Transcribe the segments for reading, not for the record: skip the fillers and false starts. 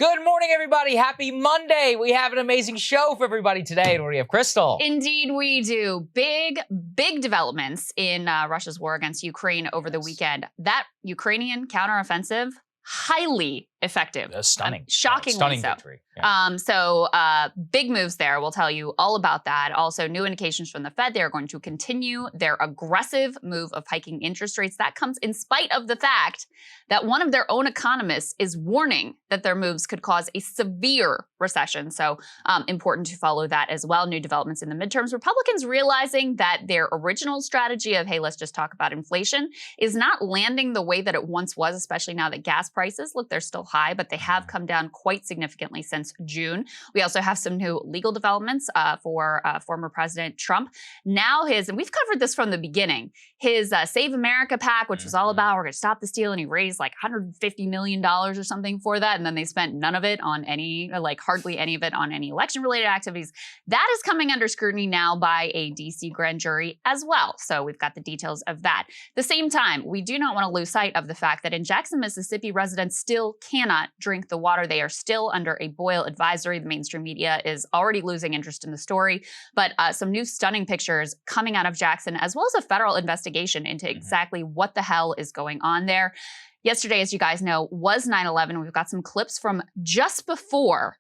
Good morning, everybody. Happy Monday. We have an amazing show for everybody today. What do we have, Krystal? Indeed, we do. Big developments in Russia's war against Ukraine over the weekend. That Ukrainian counteroffensive, highly effective. Stunning. Shockingly stunning so. victory. Yeah. Big moves there. We'll tell you all about that. Also, new indications from the Fed. They are going to continue their aggressive move of hiking interest rates. That comes in spite of the fact that one of their own economists is warning that their moves could cause a severe recession. So important to follow that as well. New developments in the midterms. Republicans realizing that their original strategy of, hey, let's just talk about inflation is not landing the way that it once was, especially now that gas prices, look, they're still high, but they have come down quite significantly since June. We also have some new legal developments for former President Trump. Now and we've covered this from the beginning, his Save America PAC, which was all about we're going to stop the steal, and he raised like $150 million or something for that, and then they spent none of it on hardly any of it on any election-related activities. That is coming under scrutiny now by a DC grand jury as well. So we've got the details of that. At the same time, we do not want to lose sight of the fact that in Jackson, Mississippi, residents still cannot drink the water. They are still under a boil advisory. The mainstream media is already losing interest in the story, but some new stunning pictures coming out of Jackson, as well as a federal investigation into exactly what the hell is going on there. Yesterday, as you guys know, was 9/11. We've got some clips from just before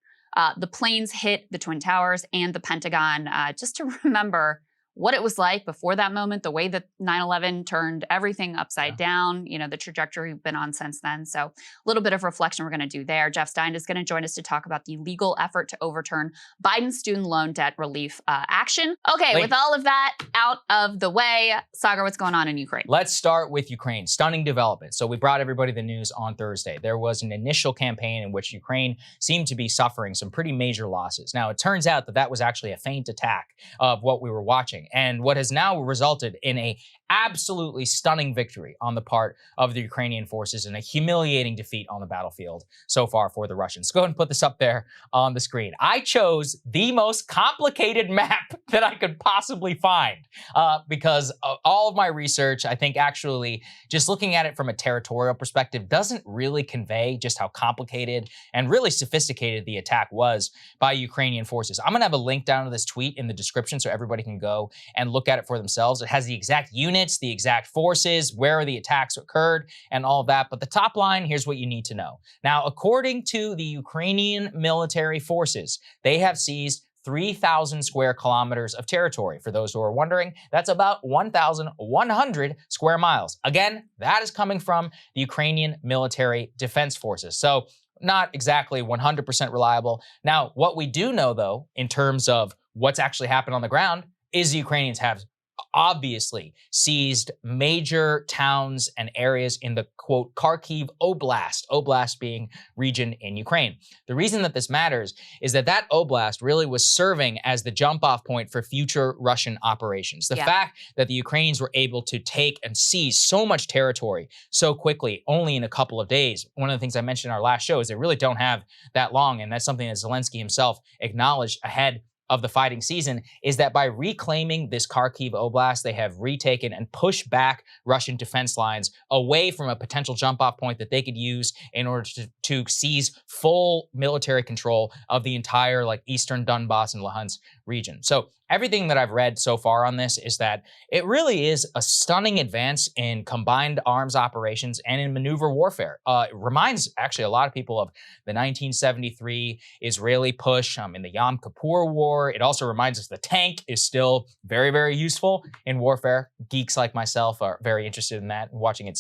the planes hit the Twin Towers and the Pentagon, just to remember what it was like before that moment, the way that 9/11 turned everything upside down, the trajectory we've been on since then. So a little bit of reflection we're going to do there. Jeff Stein is going to join us to talk about the legal effort to overturn Biden's student loan debt relief action. Okay, with all of that out of the way, Saagar, what's going on in Ukraine? Let's start with Ukraine. Stunning development. So we brought everybody the news on Thursday. There was an initial campaign in which Ukraine seemed to be suffering some pretty major losses. Now, it turns out that that was actually a feint attack of what we were watching. And what has now resulted in a absolutely stunning victory on the part of the Ukrainian forces and a humiliating defeat on the battlefield so far for the Russians. Go ahead and put this up there on the screen. I chose the most complicated map that I could possibly find because all of my research, I think actually just looking at it from a territorial perspective doesn't really convey just how complicated and really sophisticated the attack was by Ukrainian forces. I'm going to have a link down to this tweet in the description so everybody can go and look at it for themselves. It has the exact units, the exact forces, where the attacks occurred, and all of that. But the top line, here's what you need to know. Now, according to the Ukrainian military forces, they have seized 3,000 square kilometers of territory. For those who are wondering, that's about 1,100 square miles. Again, that is coming from the Ukrainian military defense forces. So not exactly 100% reliable. Now, what we do know, though, in terms of what's actually happened on the ground, is the Ukrainians have obviously seized major towns and areas in the, quote, Kharkiv Oblast being region in Ukraine. The reason that this matters is that that oblast really was serving as the jump-off point for future Russian operations. The fact that the Ukrainians were able to take and seize so much territory so quickly, only in a couple of days. One of the things I mentioned in our last show is they really don't have that long, and that's something that Zelensky himself acknowledged ahead of the fighting season, is that by reclaiming this Kharkiv Oblast, they have retaken and pushed back Russian defense lines away from a potential jump-off point that they could use in order to seize full military control of the entire eastern Donbass and Luhansk region. So everything that I've read so far on this is that it really is a stunning advance in combined arms operations and in maneuver warfare. It reminds actually a lot of people of the 1973 Israeli push in the Yom Kippur War. It also reminds us the tank is still very, very useful in warfare. Geeks like myself are very interested in that and watching it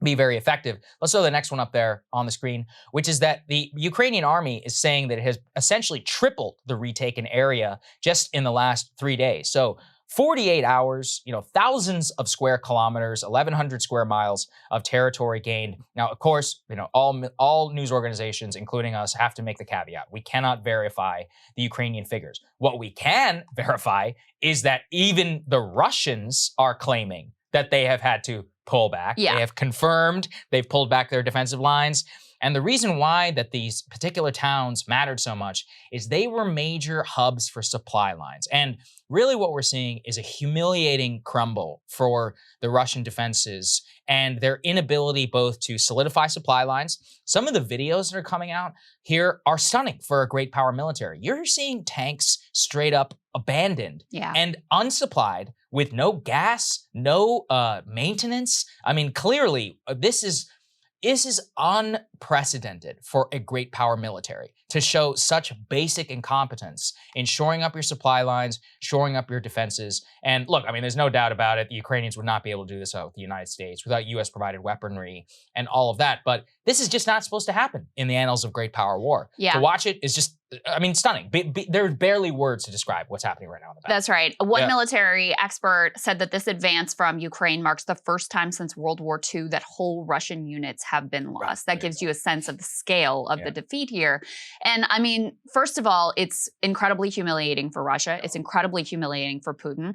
be very effective. Let's throw the next one up there on the screen, which is that the Ukrainian army is saying that it has essentially tripled the retaken area just in the last 3 days. So 48 hours, thousands of square kilometers, 1,100 square miles of territory gained. Now, of course, all news organizations, including us, have to make the caveat. We cannot verify the Ukrainian figures. What we can verify is that even the Russians are claiming that they have had to pullback. Yeah. They have confirmed they've pulled back their defensive lines. And the reason why that these particular towns mattered so much is they were major hubs for supply lines. And really what we're seeing is a humiliating crumble for the Russian defenses and their inability both to solidify supply lines. Some of the videos that are coming out here are stunning for a great power military. You're seeing tanks straight up abandoned and unsupplied with no gas, no maintenance. I mean, clearly, this is unprecedented for a great power military to show such basic incompetence in shoring up your supply lines, shoring up your defenses. And look, I mean, there's no doubt about it. The Ukrainians would not be able to do this without the United States, without US provided weaponry and all of that. But this is just not supposed to happen in the annals of great power war. To watch it is just, I mean, stunning. There's barely words to describe what's happening right now. That's right. One military expert said that this advance from Ukraine marks the first time since World War II that whole Russian units have been lost. That gives you a sense of the scale of the defeat here. And I mean, first of all, it's incredibly humiliating for Russia. It's incredibly humiliating for Putin.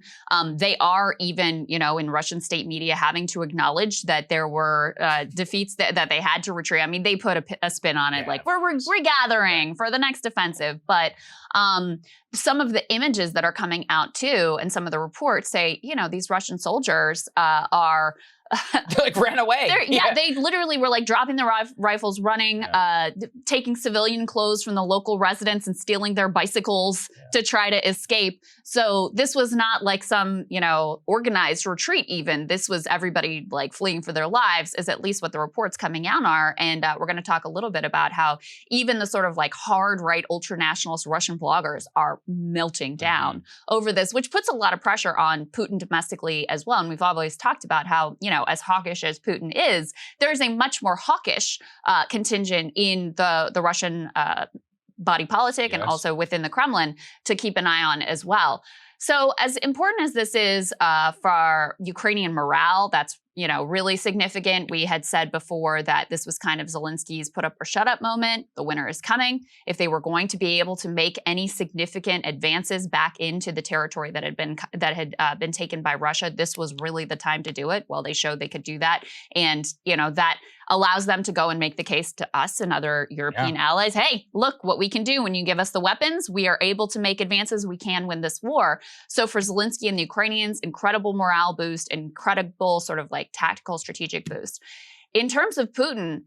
They are even, you know, in Russian state media having to acknowledge that there were defeats that they had to retreat. I mean, they put a spin on it, like we're regathering for the next offensive. But some of the images that are coming out too, and some of the reports say, you know, these Russian soldiers are they like ran away. They literally were like dropping their rifles, running, taking civilian clothes from the local residents and stealing their bicycles to try to escape. So this was not like some, you know, organized retreat even. This was everybody like fleeing for their lives, is at least what the reports coming out are. And we're going to talk a little bit about how even the sort of like hard right ultra-nationalist Russian bloggers are melting down over this, which puts a lot of pressure on Putin domestically as well. And we've always talked about how, you know, as hawkish as Putin is, there's a much more hawkish contingent in the Russian body politic and also within the Kremlin to keep an eye on as well. So as important as this is for Ukrainian morale, that's, you know, really significant. We had said before that this was kind of Zelensky's put up or shut up moment. The winter is coming. If they were going to be able to make any significant advances back into the territory that had been taken by Russia, this was really the time to do it. Well, they showed they could do that. And, you know, that allows them to go and make the case to us and other European allies. Hey, look what we can do when you give us the weapons. We are able to make advances. We can win this war. So for Zelensky and the Ukrainians, incredible morale boost, incredible sort of like tactical strategic boost. In terms of Putin,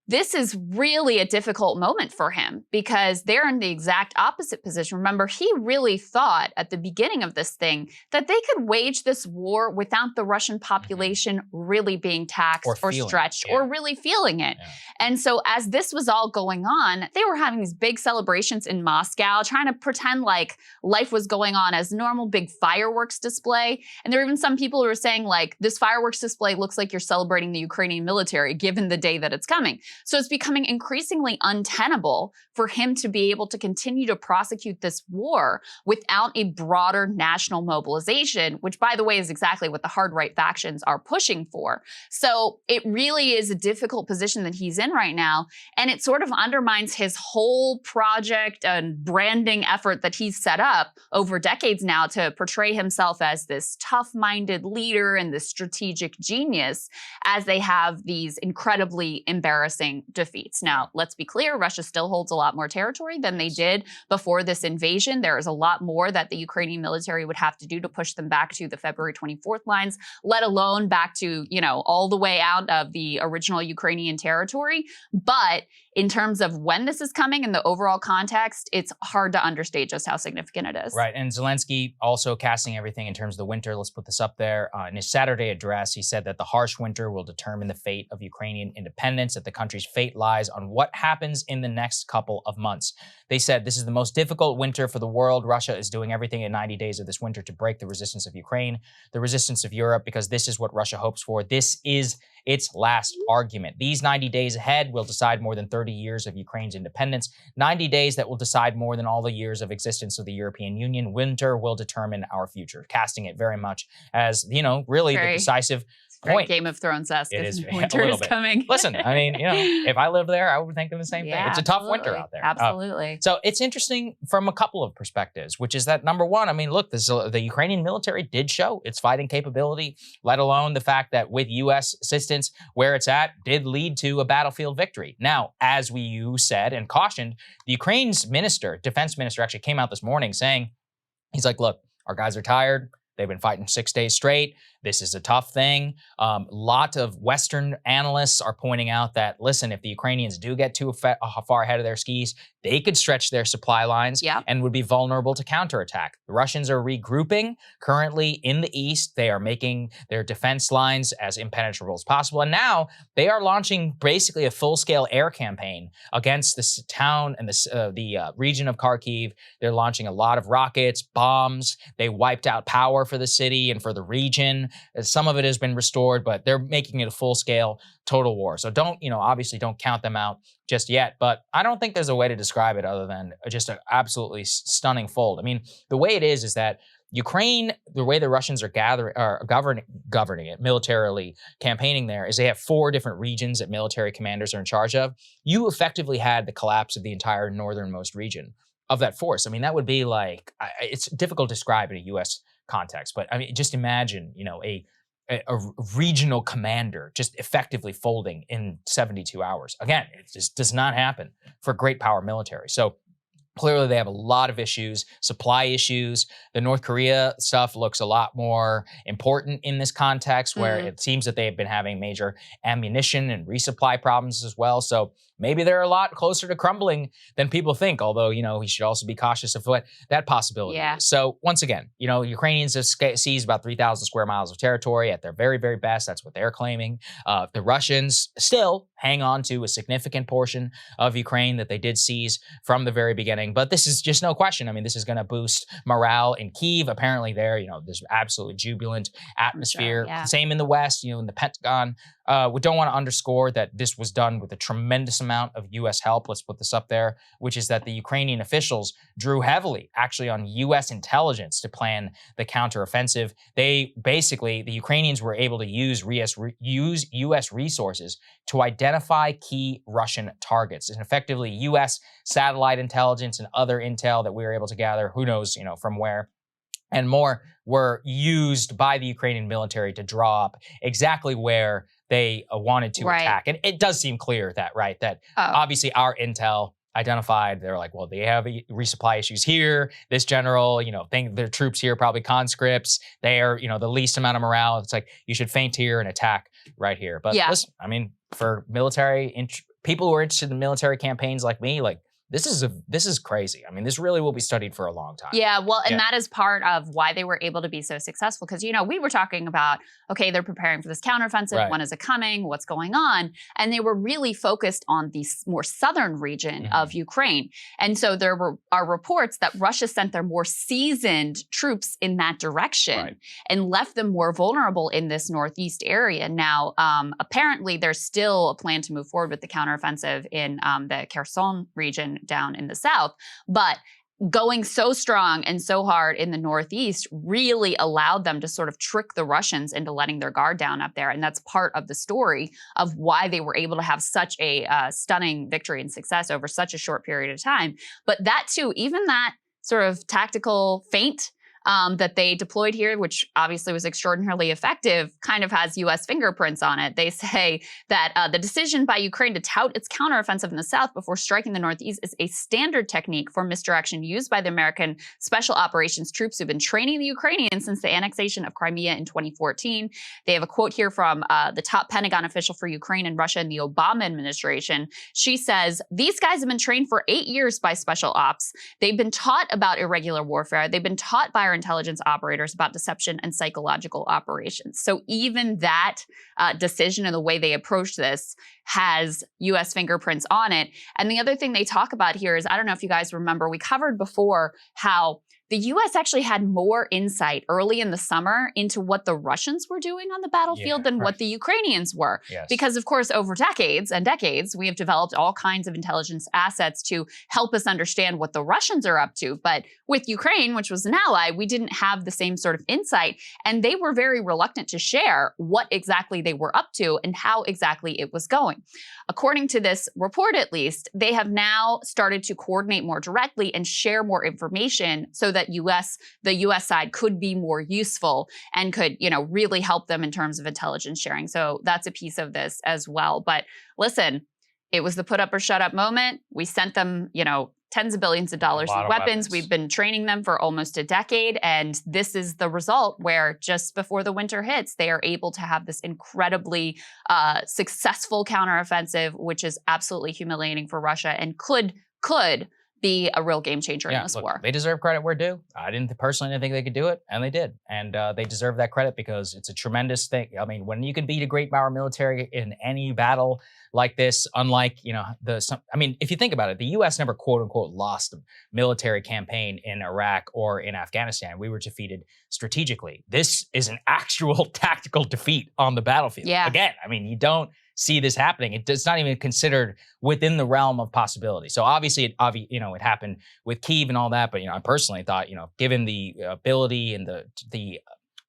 this is really a difficult moment for him because they're in the exact opposite position. Remember, he really thought at the beginning of this thing that they could wage this war without the Russian population really being taxed or stretched or really feeling it. And so as this was all going on, they were having these big celebrations in Moscow, trying to pretend like life was going on as normal, big fireworks display. And there were even some people who were saying like, this fireworks display looks like you're celebrating the Ukrainian military given the day that it's coming. So it's becoming increasingly untenable for him to be able to continue to prosecute this war without a broader national mobilization, which, by the way, is exactly what the hard right factions are pushing for. So it really is a difficult position that he's in right now. And it sort of undermines his whole project and branding effort that he's set up over decades now to portray himself as this tough-minded leader and this strategic genius, as they have these incredibly embarrassing defeats. Now, let's be clear, Russia still holds a lot more territory than they did before this invasion. There is a lot more that the Ukrainian military would have to do to push them back to the February 24th lines, let alone back to, you know, all the way out of the original Ukrainian territory. But in terms of when this is coming and the overall context, it's hard to understate just how significant it is. Right. And Zelensky also casting everything in terms of the winter. Let's put this up there. In his Saturday address, he said that the harsh winter will determine the fate of Ukrainian independence, that the country's fate lies on what happens in the next couple of months. They said this is the most difficult winter for the world. Russia is doing everything in 90 days of this winter to break the resistance of Ukraine, the resistance of Europe, because this is what Russia hopes for. This is its last argument. These 90 days ahead will decide more than 30 years of Ukraine's independence, 90 days that will decide more than all the years of existence of the European Union. Winter will determine our future, casting it very much as, you know, really the decisive point. Game of Thrones-esque. It is Winter a little is bit. coming. Listen, I mean, if I lived there, I would think of the same thing. It's a tough winter out there. Absolutely. So it's interesting from a couple of perspectives, which is that number one, I mean, look, the Ukrainian military did show its fighting capability, let alone the fact that with U.S. assistance where it's at did lead to a battlefield victory. Now, as you said and cautioned, the Ukraine's defense minister actually came out this morning saying, he's like, look, our guys are tired. They've been fighting 6 days straight. This is a tough thing. A lot of Western analysts are pointing out that, listen, if the Ukrainians do get too far ahead of their skis, they could stretch their supply lines and would be vulnerable to counterattack. The Russians are regrouping currently in the east. They are making their defense lines as impenetrable as possible. And now they are launching basically a full-scale air campaign against this town and the region of Kharkiv. They're launching a lot of rockets, bombs. They wiped out power for the city and for the region. Some of it has been restored, but they're making it a full-scale total war. So obviously don't count them out just yet. But I don't think there's a way to describe it other than just an absolutely stunning fold. I mean, the way it is that Ukraine, the way the Russians are governing it, militarily campaigning there, is they have 4 different regions that military commanders are in charge of. You effectively had the collapse of the entire northernmost region of that force. I mean, that would be like, it's difficult to describe in a U.S. context, but I mean, just imagine, a regional commander just effectively folding in 72 hours. Again, it just does not happen for great power military. So clearly they have a lot of issues, supply issues. The North Korea stuff looks a lot more important in this context where it seems that they've been having major ammunition and resupply problems as well. So maybe they're a lot closer to crumbling than people think, although, we should also be cautious of what that possibility is. So once again, Ukrainians have seized about 3,000 square miles of territory at their very, very best. That's what they're claiming. The Russians still hang on to a significant portion of Ukraine that they did seize from the very beginning. But this is just no question. I mean, this is going to boost morale in Kyiv. Apparently there, there's absolutely jubilant atmosphere. Sure, yeah. Same in the West, in the Pentagon. We don't want to underscore that this was done with a tremendous amount of U.S. help. Let's put this up there, which is that the Ukrainian officials drew heavily actually on U.S. intelligence to plan the counteroffensive. The Ukrainians were able to use U.S. resources to identify key Russian targets. And effectively, U.S. satellite intelligence and other intel that we were able to gather, who knows, from where, and more, were used by the Ukrainian military to draw up exactly where they wanted to attack. And it does seem clear that obviously our intel identified, they're like, well, they have resupply issues here. This general, think their troops here, probably conscripts. They are, the least amount of morale. It's like, you should feint here and attack right here. But listen, I mean, for people who are interested in military campaigns like me, this is crazy. I mean, this really will be studied for a long time. Yeah, well, and that is part of why they were able to be so successful. Because, we were talking about, okay, they're preparing for this counteroffensive. When is it coming? What's going on? And they were really focused on the more southern region of Ukraine. And so there are reports that Russia sent their more seasoned troops in that direction and left them more vulnerable in this northeast area. Now, apparently, there's still a plan to move forward with the counteroffensive in the Kherson region down in the south, but going so strong and so hard in the northeast really allowed them to sort of trick the Russians into letting their guard down up there. And that's part of the story of why they were able to have such a stunning victory and success over such a short period of time. But that too, even that sort of tactical feint that they deployed here, which obviously was extraordinarily effective, kind of has U.S. fingerprints on it. They say that the decision by Ukraine to tout its counteroffensive in the south before striking the northeast is a standard technique for misdirection used by the American Special Operations troops who've been training the Ukrainians since the annexation of Crimea in 2014. They have a quote here from the top Pentagon official for Ukraine and Russia in the Obama administration. She says, "These guys have been trained for 8 years by special ops. They've been taught about irregular warfare. They've been taught by our intelligence operators about deception and psychological operations." So even that decision and the way they approach this has U.S. fingerprints on it. And the other thing they talk about here is, I don't know if you guys remember, we covered before how the US actually had more insight early in the summer into what the Russians were doing on the battlefield than what the Ukrainians were. Yes. Because, of course, over decades and decades, we have developed all kinds of intelligence assets to help us understand what the Russians are up to. But with Ukraine, which was an ally, we didn't have the same sort of insight. And they were very reluctant to share what exactly they were up to and how exactly it was going. According to this report, at least, they have now started to coordinate more directly and share more information so that the US side could be more useful and could, really help them in terms of intelligence sharing. So that's a piece of this as well. But listen, it was the put up or shut up moment. We sent them, tens of billions of dollars in weapons. We've been training them for almost a decade. And this is the result where just before the winter hits, they are able to have this incredibly successful counteroffensive, which is absolutely humiliating for Russia and could be a real game changer in this war. They deserve credit where due. I personally didn't think they could do it, and they did. And they deserve that credit because it's a tremendous thing. I mean, when you can beat a great power military in any battle like this, unlike, if you think about it, the U.S. never quote unquote lost a military campaign in Iraq or in Afghanistan. We were defeated strategically. This is an actual tactical defeat on the battlefield. Yeah. Again, you don't see this happening. It's not even considered within the realm of possibility. So obviously, it happened with Kyiv and all that. But I personally thought, given the ability and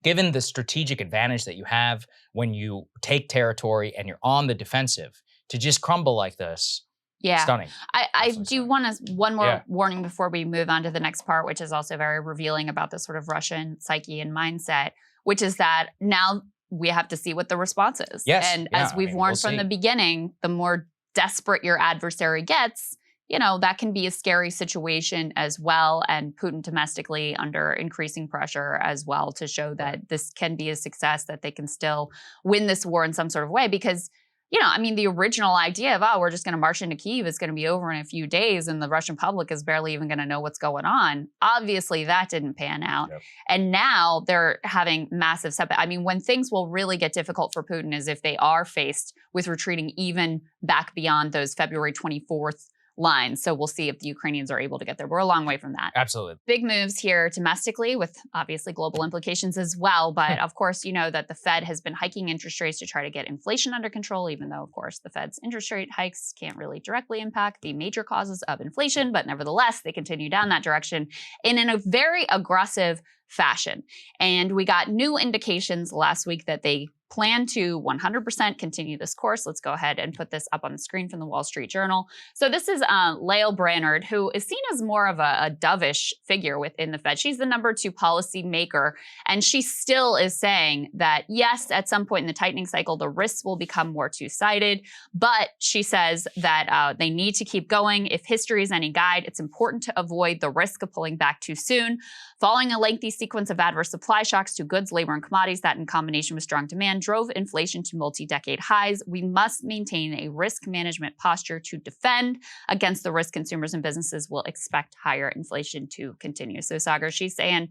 given the strategic advantage that you have when you take territory and you're on the defensive, to just crumble like this. Yeah. Stunning. I do want one more warning before we move on to the next part, which is also very revealing about the sort of Russian psyche and mindset, which is that now we have to see what the response is. Yes. And as we've warned from the beginning, the more desperate your adversary gets, that can be a scary situation as well. And Putin domestically under increasing pressure as well to show that this can be a success, that they can still win this war in some sort of way. Because the original idea of, we're just going to march into Kyiv is going to be over in a few days and the Russian public is barely even going to know what's going on. Obviously, that didn't pan out. Yep. And now they're having massive setbacks. When things will really get difficult for Putin is if they are faced with retreating even back beyond those February 24th lines. So we'll see if the Ukrainians are able to get there. We're a long way from that. Absolutely. Big moves here domestically with obviously global implications as well. But of course, that the Fed has been hiking interest rates to try to get inflation under control, even though, of course, the Fed's interest rate hikes can't really directly impact the major causes of inflation. But nevertheless, they continue down that direction in a very aggressive fashion. And we got new indications last week that they plan to 100% continue this course. Let's go ahead and put this up on the screen from the Wall Street Journal. So this is Lael Brainerd, who is seen as more of a dovish figure within the Fed. She's the number 2 policy maker, and she still is saying that, yes, at some point in the tightening cycle, the risks will become more two-sided, but she says that they need to keep going. If history is any guide, it's important to avoid the risk of pulling back too soon. Following a lengthy sequence of adverse supply shocks to goods, labor, and commodities that in combination with strong demand drove inflation to multi-decade highs, we must maintain a risk management posture to defend against the risk consumers and businesses will expect higher inflation to continue. So Saagar, she's saying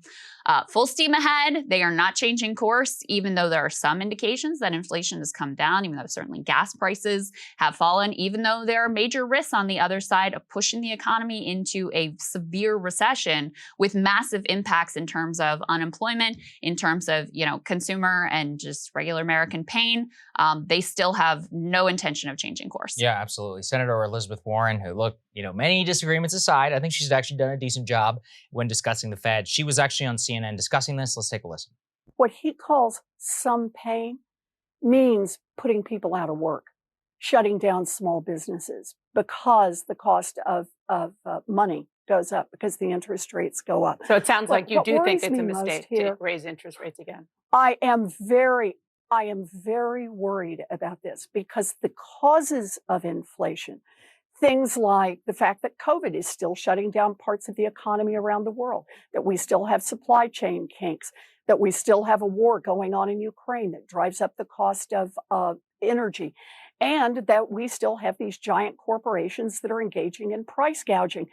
full steam ahead. They are not changing course, even though there are some indications that inflation has come down, even though certainly gas prices have fallen, even though there are major risks on the other side of pushing the economy into a severe recession with massive impacts in terms of unemployment, in terms of, consumer and just regular American pain. They still have no intention of changing course. Yeah, absolutely. Senator Elizabeth Warren, who, look, many disagreements aside, I think she's actually done a decent job when discussing the Fed. She was actually on CNN discussing this. Let's take a listen. What he calls some pain means putting people out of work, shutting down small businesses because the cost of money goes up, because the interest rates go up. So it sounds like you do think it's a mistake to raise interest rates again. I am very worried about this because the causes of inflation, things like the fact that COVID is still shutting down parts of the economy around the world, that we still have supply chain kinks, that we still have a war going on in Ukraine that drives up the cost of energy, and that we still have these giant corporations that are engaging in price gouging.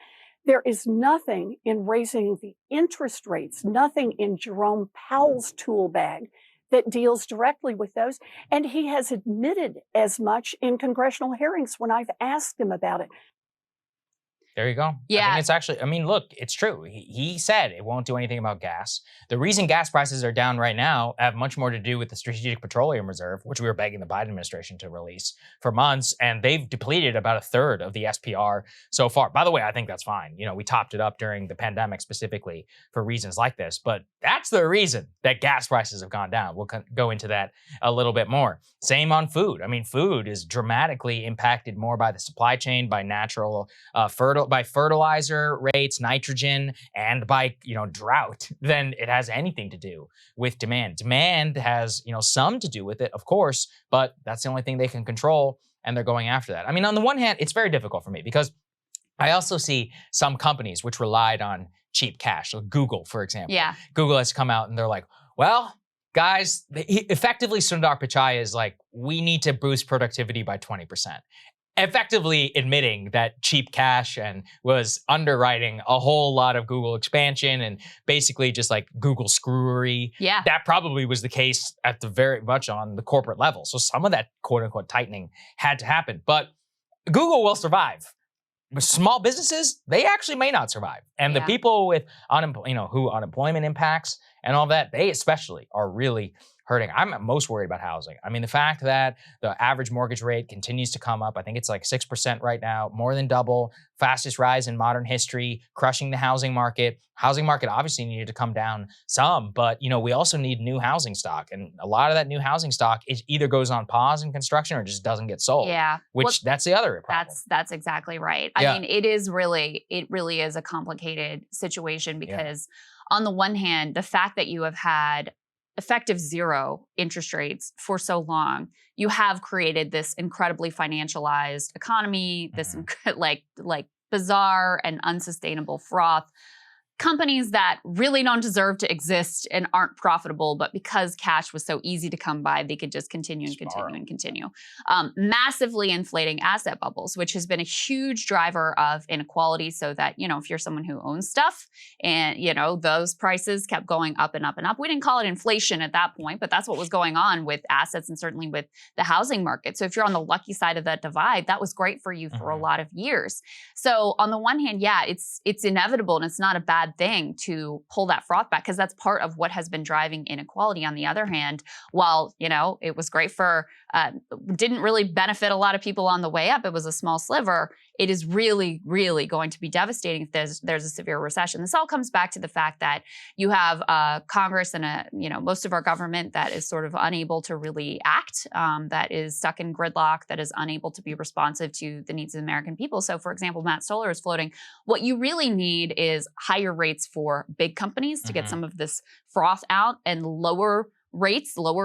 There is nothing in raising the interest rates, nothing in Jerome Powell's tool bag that deals directly with those. And he has admitted as much in congressional hearings when I've asked him about it. There you go. Yeah. I think it's actually, I mean, look, it's true. He said it won't do anything about gas. The reason gas prices are down right now have much more to do with the Strategic Petroleum Reserve, which we were begging the Biden administration to release for months, and they've depleted about a third of the SPR so far. By the way, I think that's fine. You know, we topped it up during the pandemic specifically for reasons like this, but that's the reason that gas prices have gone down. We'll go into that a little bit more. Same on food. I mean, food is dramatically impacted more by the supply chain, by natural by fertilizer rates, nitrogen, and by, you know, drought than it has anything to do with demand. Demand has, you know, some to do with it, of course, but that's the only thing they can control, and they're going after that. I mean, on the one hand, it's very difficult for me because I also see some companies which relied on cheap cash. So Google, for example. Yeah. Google has come out and they're like, well, guys, effectively Sundar Pichai is like, we need to boost productivity by 20%. Effectively admitting that cheap cash and was underwriting a whole lot of Google expansion and basically just like Google screwery. Yeah. That probably was the case at the very much on the corporate level. So some of that quote unquote tightening had to happen, but Google will survive. Small businesses, they actually may not survive. And the people with who unemployment impacts and all that, they especially are really hurting. I'm most worried about housing. I mean, the fact that the average mortgage rate continues to come up, I think it's like 6% right now, more than double, fastest rise in modern history, crushing the housing market. Housing market obviously needed to come down some, but you know, we also need new housing stock. And a lot of that new housing stock is either goes on pause in construction or just doesn't get sold. Yeah. Which that's the other problem. That's exactly right. I mean, it really is a complicated situation because on the one hand, the fact that you have had effective zero interest rates for so long, you have created this incredibly financialized economy, this like bizarre and unsustainable froth. Companies that really don't deserve to exist and aren't profitable, but because cash was so easy to come by, they could just continue and continue and continue. Massively inflating asset bubbles, which has been a huge driver of inequality, so that, you know, if you're someone who owns stuff and, you know, those prices kept going up and up and up. We didn't call it inflation at that point, but that's what was going on with assets and certainly with the housing market. So if you're on the lucky side of that divide, that was great for you for a lot of years. So on the one hand, it's inevitable and it's not a bad thing to pull that froth back because that's part of what has been driving inequality. On the other hand, while, you know, it was great for, didn't really benefit a lot of people on the way up, it was a small sliver, it is really, really going to be devastating if there's a severe recession. This all comes back to the fact that you have Congress and most of our government that is sort of unable to really act, that is stuck in gridlock, that is unable to be responsive to the needs of the American people. So, for example, Matt Stoller is floating, what you really need is higher rates for big companies to get some of this froth out, and lower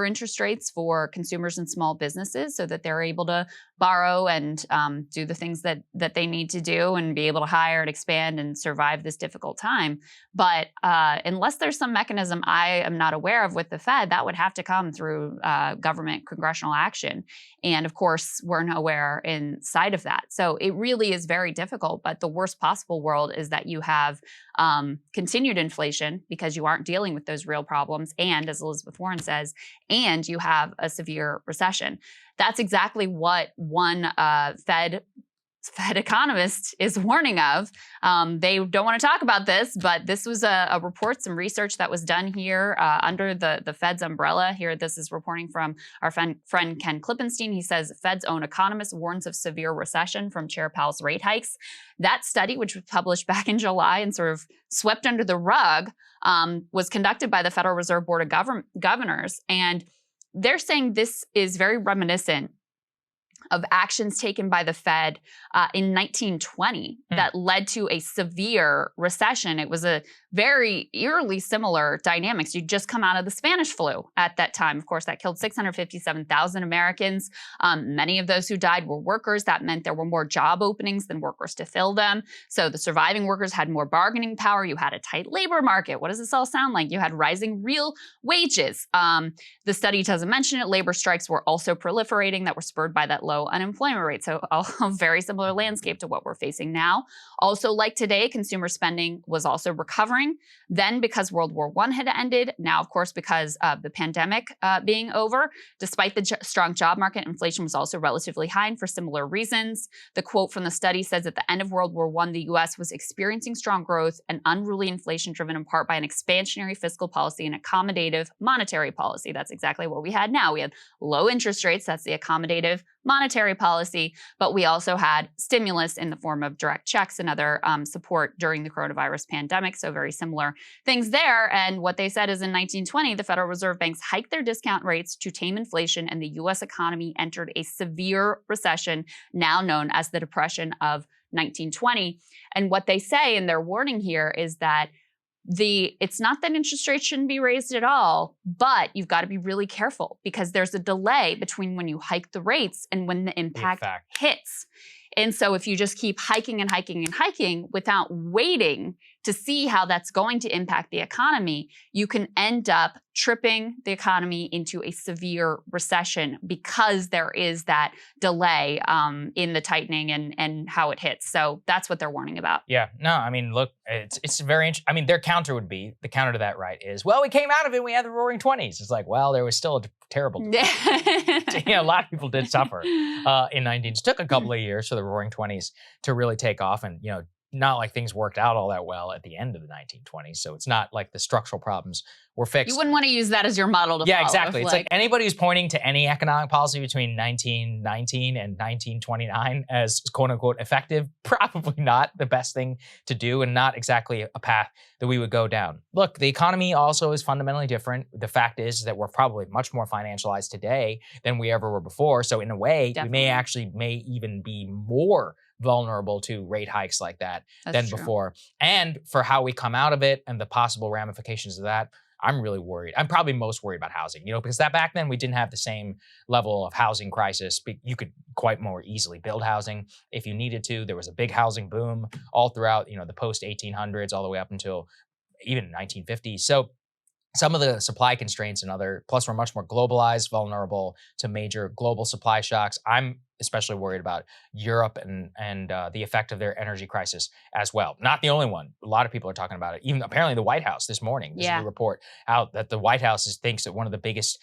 interest rates for consumers and small businesses so that they're able to borrow and do the things that they need to do and be able to hire and expand and survive this difficult time. But unless there's some mechanism I am not aware of with the Fed, that would have to come through government congressional action. And of course, we're nowhere inside of that. So it really is very difficult. But the worst possible world is that you have continued inflation because you aren't dealing with those real problems. And as Elizabeth Warren says, and you have a severe recession. That's exactly what one Fed economist is warning of. They don't want to talk about this, but this was a report, some research that was done here under the Fed's umbrella. Here, this is reporting from our friend Ken Klippenstein. He says Fed's own economist warns of severe recession from Chair Powell's rate hikes. That study, which was published back in July and sort of swept under the rug, was conducted by the Federal Reserve Board of Governors. And they're saying this is very reminiscent of actions taken by the Fed in 1920 that led to a severe recession. It was a very eerily similar dynamics. You'd just come out of the Spanish flu at that time. Of course, that killed 657,000 Americans. Many of those who died were workers. That meant there were more job openings than workers to fill them. So the surviving workers had more bargaining power. You had a tight labor market. What does this all sound like? You had rising real wages. The study doesn't mention it. Labor strikes were also proliferating that were spurred by that low unemployment rate. So a very similar landscape to what we're facing now. now. Also, like today, consumer spending was also recovering. Then, because World War I had ended, now, of course, because of the pandemic being over, despite the strong job market, inflation was also relatively high, and for similar reasons. The quote from the study says at the end of World War I, the U.S. was experiencing strong growth and unruly inflation driven in part by an expansionary fiscal policy and accommodative monetary policy. That's exactly what we had now. We had low interest rates. That's the accommodative monetary policy. But we also had stimulus in the form of direct checks and other support during the coronavirus pandemic. So very similar things there. And what they said is in 1920, the Federal Reserve banks hiked their discount rates to tame inflation, and the U.S. economy entered a severe recession, now known as the Depression of 1920. And what they say in their warning here is that it's not that interest rates shouldn't be raised at all, but you've got to be really careful because there's a delay between when you hike the rates and when the impact hits. And so if you just keep hiking and hiking and hiking without waiting to see how that's going to impact the economy, you can end up tripping the economy into a severe recession because there is that delay in the tightening and how it hits. So that's what they're warning about. Yeah, no, I mean, look, it's very interesting. I mean, their counter would be, the counter to that, right, is, well, we came out of it, we had the Roaring 20s. It's like, well, there was still a terrible, a lot of people did suffer in 19. It took a couple of years for the Roaring 20s to really take off, and, not like things worked out all that well at the end of the 1920s. So it's not like the structural problems were fixed. You wouldn't want to use that as your model to follow. Yeah, exactly. It's like anybody who's pointing to any economic policy between 1919 and 1929 as quote unquote effective, probably not the best thing to do and not exactly a path that we would go down. Look, the economy also is fundamentally different. The fact is that we're probably much more financialized today than we ever were before. So in a way, we may even be more vulnerable to rate hikes like that than before. And for how we come out of it and the possible ramifications of that, I'm really worried. I'm probably most worried about housing, because back then we didn't have the same level of housing crisis. You could quite more easily build housing if you needed to. There was a big housing boom all throughout, the post 1800s all the way up until even 1950s. So some of the supply constraints and plus we're much more globalized, vulnerable to major global supply shocks. I'm especially worried about Europe and the effect of their energy crisis as well. Not the only one. A lot of people are talking about it. Even apparently the White House this morning, there's a report out that the White House thinks that one of their biggest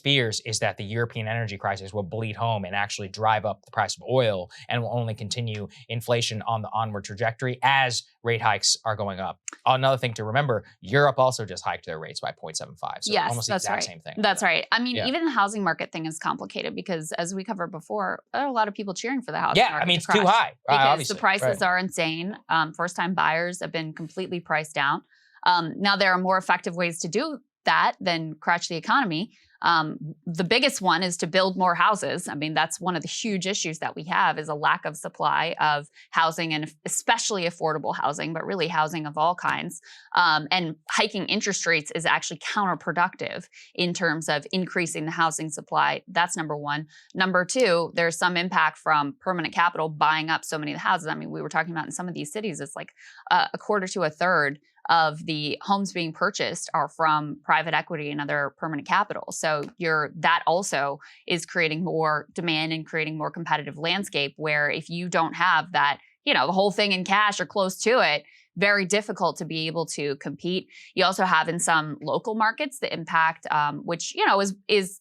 fears is that the European energy crisis will bleed home and actually drive up the price of oil and will only continue inflation on the onward trajectory as rate hikes are going up. Another thing to remember, Europe also just hiked their rates by 0.75. So almost the exact same thing. That's right. I mean, even the housing market thing is complicated because as we covered before, there are a lot of people cheering for the housing market. Yeah, I mean, it's too high. Because the prices are insane. First-time buyers have been completely priced down. Now, there are more effective ways to do that than crash the economy. The biggest one is to build more houses. I mean, that's one of the huge issues that we have is a lack of supply of housing and especially affordable housing, but really housing of all kinds. And hiking interest rates is actually counterproductive in terms of increasing the housing supply. That's number one. Number two, there's some impact from permanent capital buying up so many of the houses. I mean, we were talking about in some of these cities, it's like a quarter to a third of the homes being purchased are from private equity and other permanent capital. So that also is creating more demand and creating more competitive landscape where if you don't have that, the whole thing in cash or close to it, very difficult to be able to compete. You also have in some local markets the impact, which, is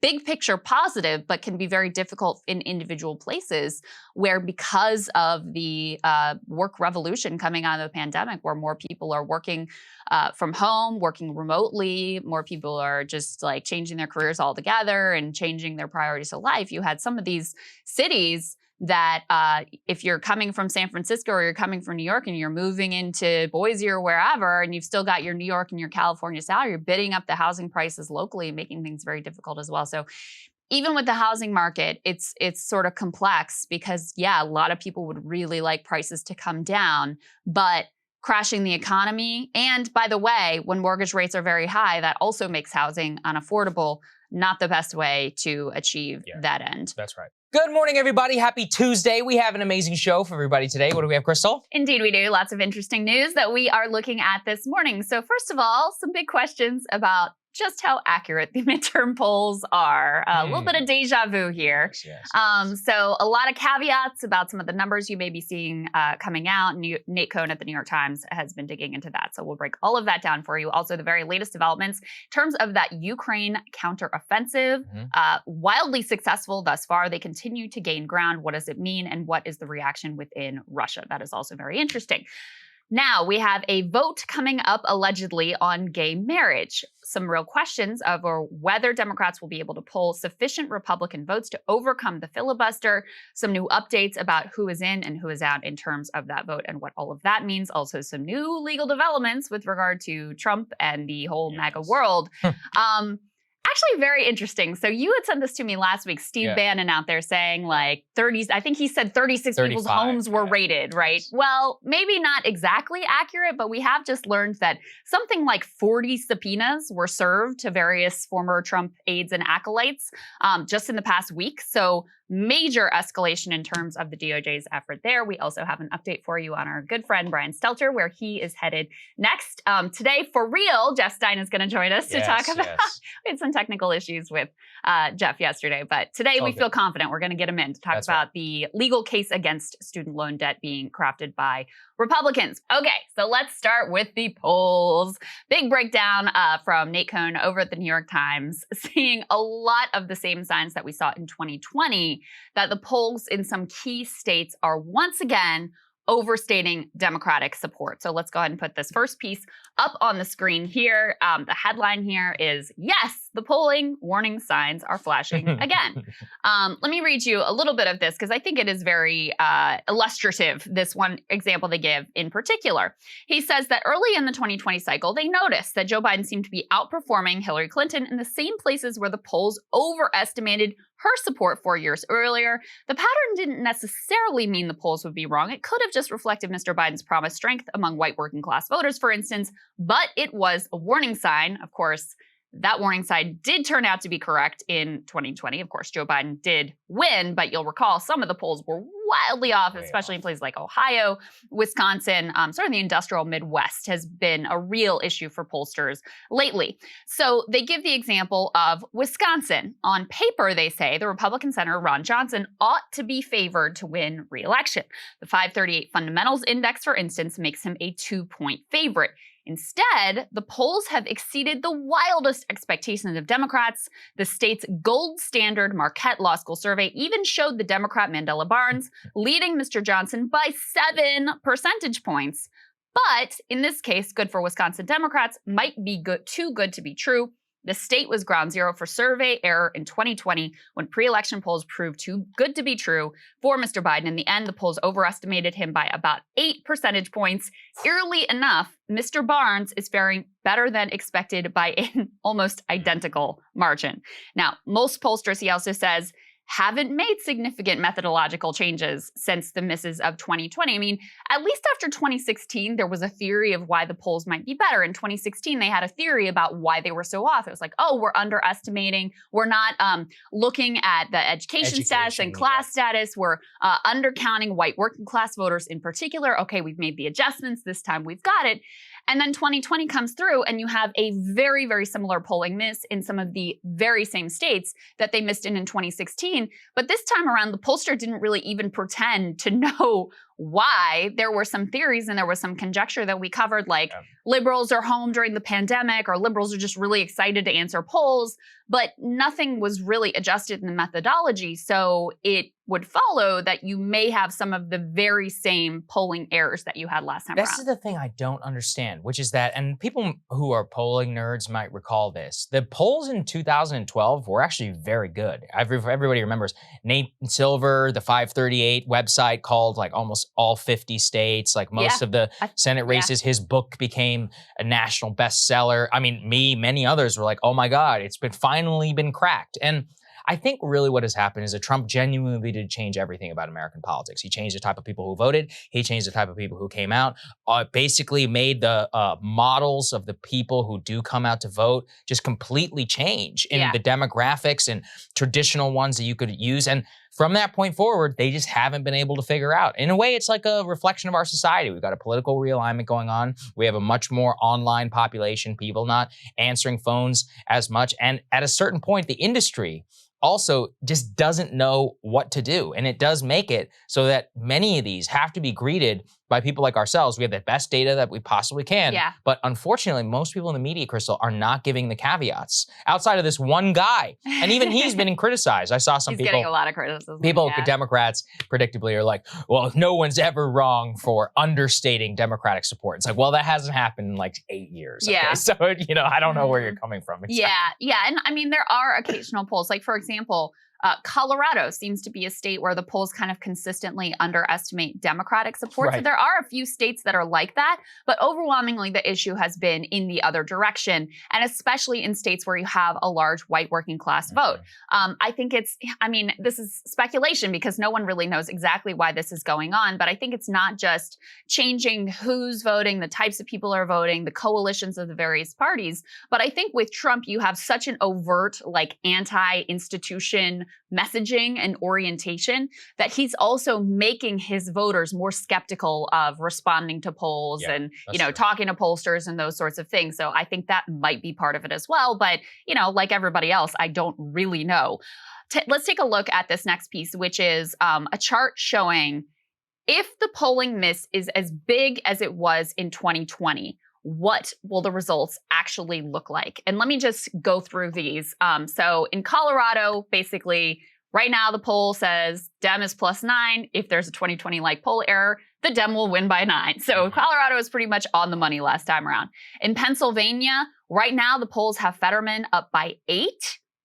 big picture positive, but can be very difficult in individual places where because of the work revolution coming out of the pandemic, where more people are working from home, working remotely, more people are just like changing their careers altogether and changing their priorities of life. You had some of these cities that if you're coming from San Francisco or you're coming from New York and you're moving into Boise or wherever, and you've still got your New York and your California salary, you're bidding up the housing prices locally and making things very difficult as well. So even with the housing market, it's sort of complex because, a lot of people would really like prices to come down, but crashing the economy. And by the way, when mortgage rates are very high, that also makes housing unaffordable. Not the best way to achieve that end. That's right. Good morning, everybody. Happy Tuesday. We have an amazing show for everybody today. What do we have, Krystal? Indeed, we do. Lots of interesting news that we are looking at this morning. So first of all, some big questions about just how accurate the midterm polls are. A little bit of deja vu here. Yes. So a lot of caveats about some of the numbers you may be seeing coming out. Nate Cohn at the New York Times has been digging into that. So we'll break all of that down for you. Also, the very latest developments in terms of that Ukraine counteroffensive. Wildly successful thus far. They continue to gain ground. What does it mean? And what is the reaction within Russia? That is also very interesting. Now, we have a vote coming up allegedly on gay marriage. Some real questions over whether Democrats will be able to pull sufficient Republican votes to overcome the filibuster. Some new updates about who is in and who is out in terms of that vote and what all of that means. Also, some new legal developments with regard to Trump and the whole MAGA world. Actually, very interesting. So you had sent this to me last week. Steve Bannon out there saying like 30, I think he said 36 people's homes were raided, right? Well, maybe not exactly accurate, but we have just learned that something like 40 subpoenas were served to various former Trump aides and acolytes just in the past week. So major escalation in terms of the DOJ's effort there. We also have an update for you on our good friend Brian Stelter, where he is headed next. Today, for real, Jeff Stein is going to join us to talk about. We had some technical issues with Jeff yesterday, but today we feel confident we're going to get him in to talk about the legal case against student loan debt being crafted by Republicans. Okay, so let's start with the polls. Big breakdown from Nate Cohn over at the New York Times, seeing a lot of the same signs that we saw in 2020, that the polls in some key states are once again overstating Democratic support. So let's go ahead and put this first piece up on the screen here. The headline here is, yes, the polling warning signs are flashing again. Let me read you a little bit of this because I think it is very illustrative, this one example they give in particular. He says that early in the 2020 cycle, they noticed that Joe Biden seemed to be outperforming Hillary Clinton in the same places where the polls overestimated her support 4 years earlier. The pattern didn't necessarily mean the polls would be wrong. It could have just reflected Mr. Biden's promised strength among white working class voters, for instance, but it was a warning sign. Of course, that warning sign did turn out to be correct in 2020. Of course, Joe Biden did win, but you'll recall some of the polls were wildly off, especially in places like Ohio, Wisconsin. Sort of the industrial Midwest has been a real issue for pollsters lately. So they give the example of Wisconsin. On paper, they say the Republican Senator Ron Johnson ought to be favored to win re-election. The 538 Fundamentals Index, for instance, makes him a 2-point favorite. Instead, the polls have exceeded the wildest expectations of Democrats. The state's gold standard Marquette Law School survey even showed the Democrat Mandela Barnes leading Mr. Johnson by 7 percentage points. But in this case, good for Wisconsin Democrats might be too good to be true. The state was ground zero for survey error in 2020 when pre-election polls proved too good to be true for Mr. Biden. In the end, the polls overestimated him by about 8 percentage points. Eerily enough, Mr. Barnes is faring better than expected by an almost identical margin. Now, most pollsters, he also says, haven't made significant methodological changes since the misses of 2020. I mean, at least after 2016, there was a theory of why the polls might be better. In 2016, they had a theory about why they were so off. It was like, oh, we're underestimating. We're not looking at the education status and class status. We're undercounting white working class voters in particular. Okay, we've made the adjustments. This time we've got it. And then 2020 comes through and you have a very, very similar polling miss in some of the very same states that they missed in 2016. But this time around, the pollster didn't really even pretend to know why. There were some theories and there was some conjecture that we covered, like liberals are home during the pandemic, or liberals are just really excited to answer polls, but nothing was really adjusted in the methodology. So it would follow that you may have some of the very same polling errors that you had last time around. This is the thing I don't understand, which is that, and people who are polling nerds might recall this, the polls in 2012 were actually very good. Everybody remembers Nate Silver, the 538 website called like almost all 50 states, like most of the Senate races. His book became a national bestseller. I mean, many others were like, oh my God, it's finally been cracked. And I think really what has happened is that Trump genuinely did change everything about American politics. He changed the type of people who voted. He changed the type of people who came out, basically made the models of the people who do come out to vote just completely change in the demographics and traditional ones that you could use. And from that point forward, they just haven't been able to figure out. In a way, it's like a reflection of our society. We've got a political realignment going on. We have a much more online population, people not answering phones as much. And at a certain point, the industry also just doesn't know what to do. And it does make it so that many of these have to be greeted by people like ourselves. We have the best data that we possibly can. Yeah. But unfortunately, most people in the media, Krystal, are not giving the caveats outside of this one guy. And even he's been criticized. I saw some He's people getting a lot of criticism. People, yeah. Democrats, predictably are like, well, no one's ever wrong for understating Democratic support. It's like, well, that hasn't happened in like 8 years. Okay? Yeah. So, I don't know where you're coming from. Yeah. And I mean, there are occasional polls. Like, for example, Colorado seems to be a state where the polls kind of consistently underestimate Democratic support. Right. So there are a few states that are like that, but overwhelmingly the issue has been in the other direction, and especially in states where you have a large white working class vote. I think this is speculation because no one really knows exactly why this is going on, but I think it's not just changing who's voting, the types of people are voting, the coalitions of the various parties, but I think with Trump, you have such an overt, like, anti-institution messaging and orientation that he's also making his voters more skeptical of responding to polls and, talking to pollsters and those sorts of things. So I think that might be part of it as well. But, like everybody else, I don't really know. Let's take a look at this next piece, which is a chart showing if the polling miss is as big as it was in 2020, what will the results actually look like? And let me just go through these. So in Colorado, basically, right now the poll says Dem is +9. If there's a 2020-like poll error, the Dem will win by 9. So Colorado is pretty much on the money last time around. In Pennsylvania, right now the polls have Fetterman up by 8.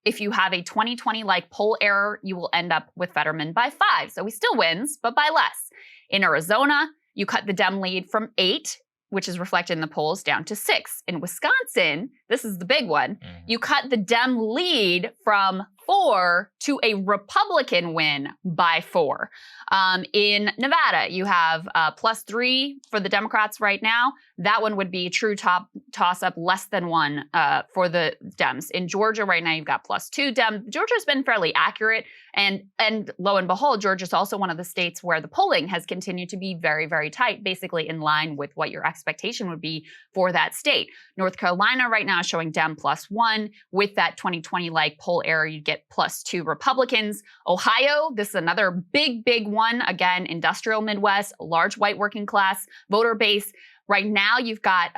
If you have a 2020-like poll error, you will end up with Fetterman by 5. So he still wins, but by less. In Arizona, you cut the Dem lead from 8, which is reflected in the polls, down to 6. In Wisconsin, this is the big one, you cut the Dem lead from 4 to a Republican win by 4. In Nevada, you have +3 for the Democrats right now. That one would be a true toss-up, less than 1 for the Dems. In Georgia right now, you've got +2 Dem. Georgia's been fairly accurate. And lo and behold, Georgia's also one of the states where the polling has continued to be very, very tight, basically in line with what your expectation would be for that state. North Carolina right now is showing Dem +1. With that 2020-like poll error, you'd get +2 Republicans. Ohio, this is another big, big one. Again, industrial Midwest, large white working class voter base. Right now, you've got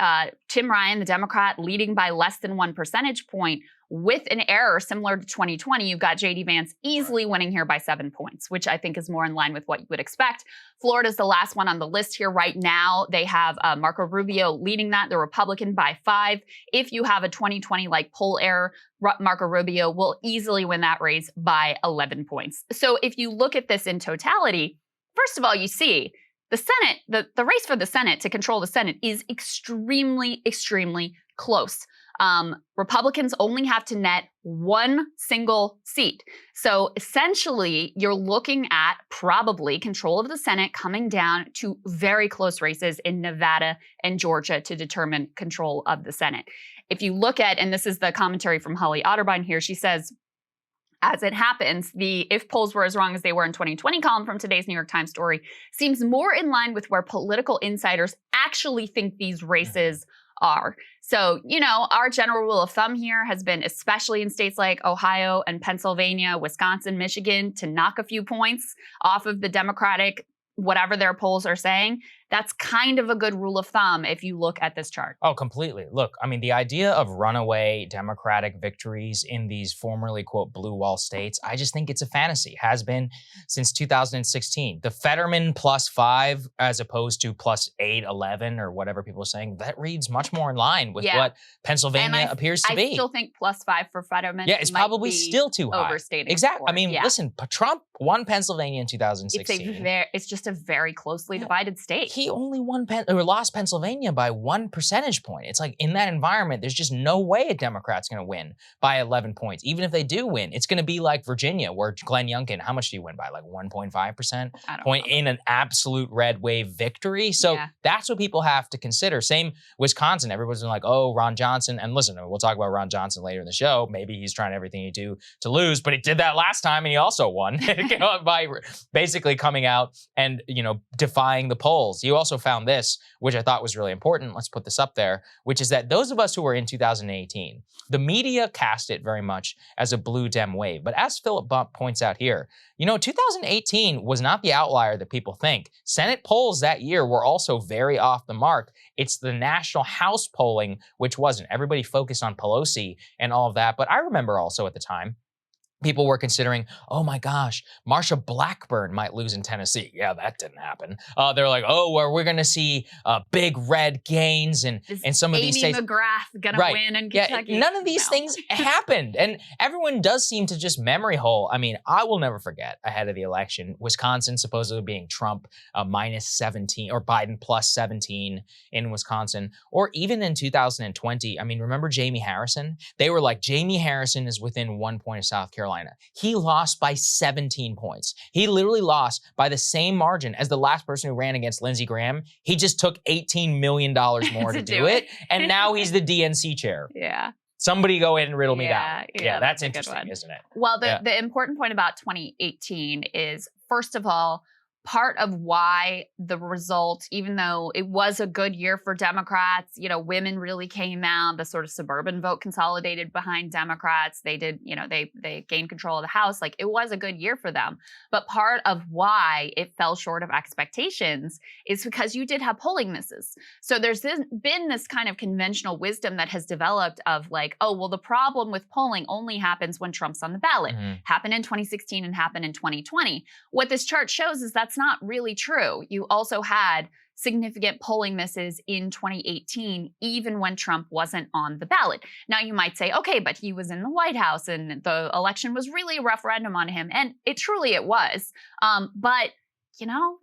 Tim Ryan, the Democrat, leading by less than 1 percentage point. With an error similar to 2020, you've got J.D. Vance easily winning here by 7 points, which I think is more in line with what you would expect. Florida's the last one on the list here right now. They have Marco Rubio leading that, the Republican, by 5. If you have a 2020-like poll error, Marco Rubio will easily win that race by 11 points. So if you look at this in totality, first of all, you see the Senate, the race for the Senate to control the Senate is extremely, extremely close. Republicans only have to net 1 single seat. So essentially, you're looking at probably control of the Senate coming down to very close races in Nevada and Georgia to determine control of the Senate. If you look at, and this is the commentary from Holly Otterbein here, she says, as it happens, the "if polls were as wrong as they were in 2020" column from today's New York Times story seems more in line with where political insiders actually think these races are. So, our general rule of thumb here has been, especially in states like Ohio and Pennsylvania, Wisconsin, Michigan, to knock a few points off of the Democratic, whatever their polls are saying. That's kind of a good rule of thumb if you look at this chart. Oh, completely. Look, I mean, the idea of runaway Democratic victories in these formerly, quote, blue wall states, I just think it's a fantasy. Has been since 2016. The Fetterman +5 as opposed to +8, 11, or whatever people are saying, that reads much more in line with what Pennsylvania appears to be. I still think +5 for Fetterman. Yeah, it's probably still too high. Overstating. Exactly. I mean, listen, Trump won Pennsylvania in 2016. It's just a very closely divided state. he only lost Pennsylvania by 1 percentage point. It's like in that environment, there's just no way a Democrat's going to win by 11 points. Even if they do win, it's going to be like Virginia, where Glenn Youngkin, how much do you win by? Like 1.5% point in an absolute red wave victory. So that's what people have to consider. Same Wisconsin. Everybody's been like, oh, Ron Johnson. And listen, we'll talk about Ron Johnson later in the show. Maybe he's trying everything he do to lose, but he did that last time and he also won by basically coming out and, defying the polls. You also found this, which I thought was really important. Let's put this up there, which is that those of us who were in 2018, the media cast it very much as a blue Dem wave. But as Philip Bump points out here, 2018 was not the outlier that people think. Senate polls that year were also very off the mark. It's the national House polling, which wasn't. Everybody focused on Pelosi and all of that. But I remember also at the time, people were considering, oh my gosh, Marsha Blackburn might lose in Tennessee. Yeah, that didn't happen. They're like, oh, well, we're going to see big red gains in some of these states. Amy McGrath going to win in Kentucky. None of these things happened. And everyone does seem to just memory hole. I mean, I will never forget ahead of the election, Wisconsin supposedly being Trump minus 17 or Biden plus 17 in Wisconsin. Or even in 2020, I mean, remember Jamie Harrison? They were like, Jamie Harrison is within 1 point of South Carolina. He lost by 17 points. He literally lost by the same margin as the last person who ran against Lindsey Graham. He just took $18 million more to do it. And now he's the DNC chair. Yeah. Somebody go in and riddle me that. Yeah, that's interesting, isn't it? Well, the important point about 2018 is, first of all, part of why the result, even though it was a good year for Democrats, women really came out, the sort of suburban vote consolidated behind Democrats. They did, they gained control of the House. Like, it was a good year for them. But part of why it fell short of expectations is because you did have polling misses. So there's been this kind of conventional wisdom that has developed of like, oh, well, the problem with polling only happens when Trump's on the ballot. Happened in 2016 and happened in 2020. What this chart shows is that's not really true. You also had significant polling misses in 2018, even when Trump wasn't on the ballot. Now, you might say, okay, but he was in the White House and the election was really a referendum on him. And it was. But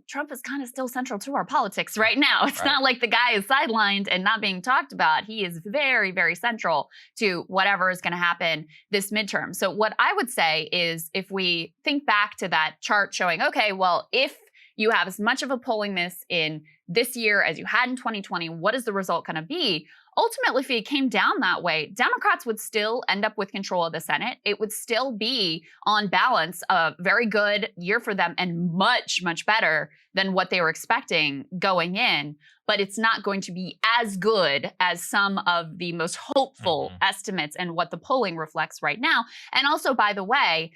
Trump is kind of still central to our politics right now. It's not like the guy is sidelined and not being talked about. He is very, very central to whatever is going to happen this midterm. So what I would say is, if we think back to that chart showing, okay, well, if you have as much of a polling miss in this year as you had in 2020, what is the result going to be? Ultimately, if it came down that way, Democrats would still end up with control of the Senate. It would still be, on balance, a very good year for them and much, much better than what they were expecting going in. But it's not going to be as good as some of the most hopeful estimates and what the polling reflects right now. And also, by the way,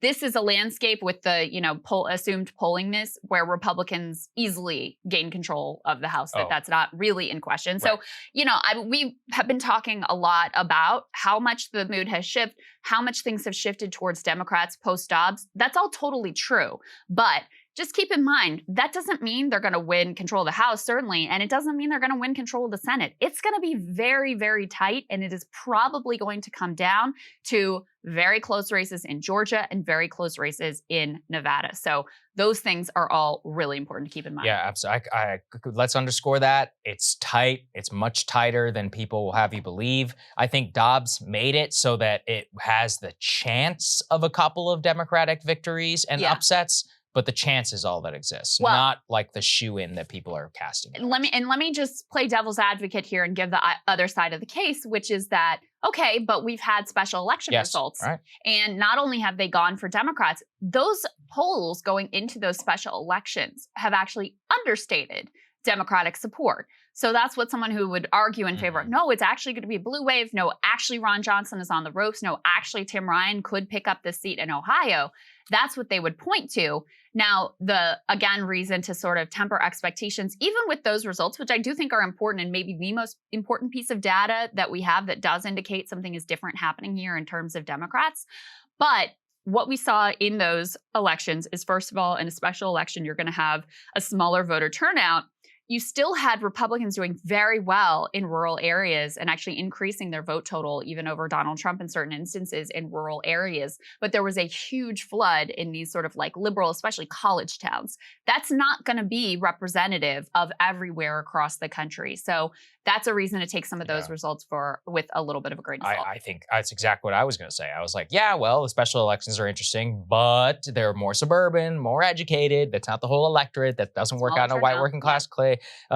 this is a landscape with the assumed polling miss where Republicans easily gain control of the House. That's not really in question. Right. So, we have been talking a lot about how much the mood has shifted, how much things have shifted towards Democrats post-Dobbs. That's all totally true. But just keep in mind, that doesn't mean they're going to win control of the House, certainly, and it doesn't mean they're going to win control of the Senate. It's going to be very, very tight, and it is probably going to come down to very close races in Georgia and very close races in Nevada. So those things are all really important to keep in mind. Yeah, absolutely. Let's underscore that. It's tight. It's much tighter than people will have you believe. I think Dobbs made it so that it has the chance of a couple of Democratic victories and upsets. But the chance is all that exists, not like the shoe-in that people are casting. Let me just play devil's advocate here and give the other side of the case, which is that, okay, but we've had special election results. Right. And not only have they gone for Democrats, those polls going into those special elections have actually understated Democratic support. So that's what someone who would argue in favor of, no, it's actually going to be a blue wave. No, actually, Ron Johnson is on the ropes. No, actually, Tim Ryan could pick up this seat in Ohio. That's what they would point to. Now, the, again, reason to sort of temper expectations, even with those results, which I do think are important and maybe the most important piece of data that we have that does indicate something is different happening here in terms of Democrats. But what we saw in those elections is, first of all, in a special election, you're going to have a smaller voter turnout. you still had Republicans doing very well in rural areas and actually increasing their vote total even over Donald Trump in certain instances in rural areas. But there was a huge flood in these sort of like liberal, especially college towns. That's not going to be representative of everywhere across the country. So that's a reason to take some of those results with a little bit of a grain of salt. I think that's exactly what I was going to say. I was like, yeah, well, the special elections are interesting, but they're more suburban, more educated. That's not the whole electorate. That doesn't work out in a white working class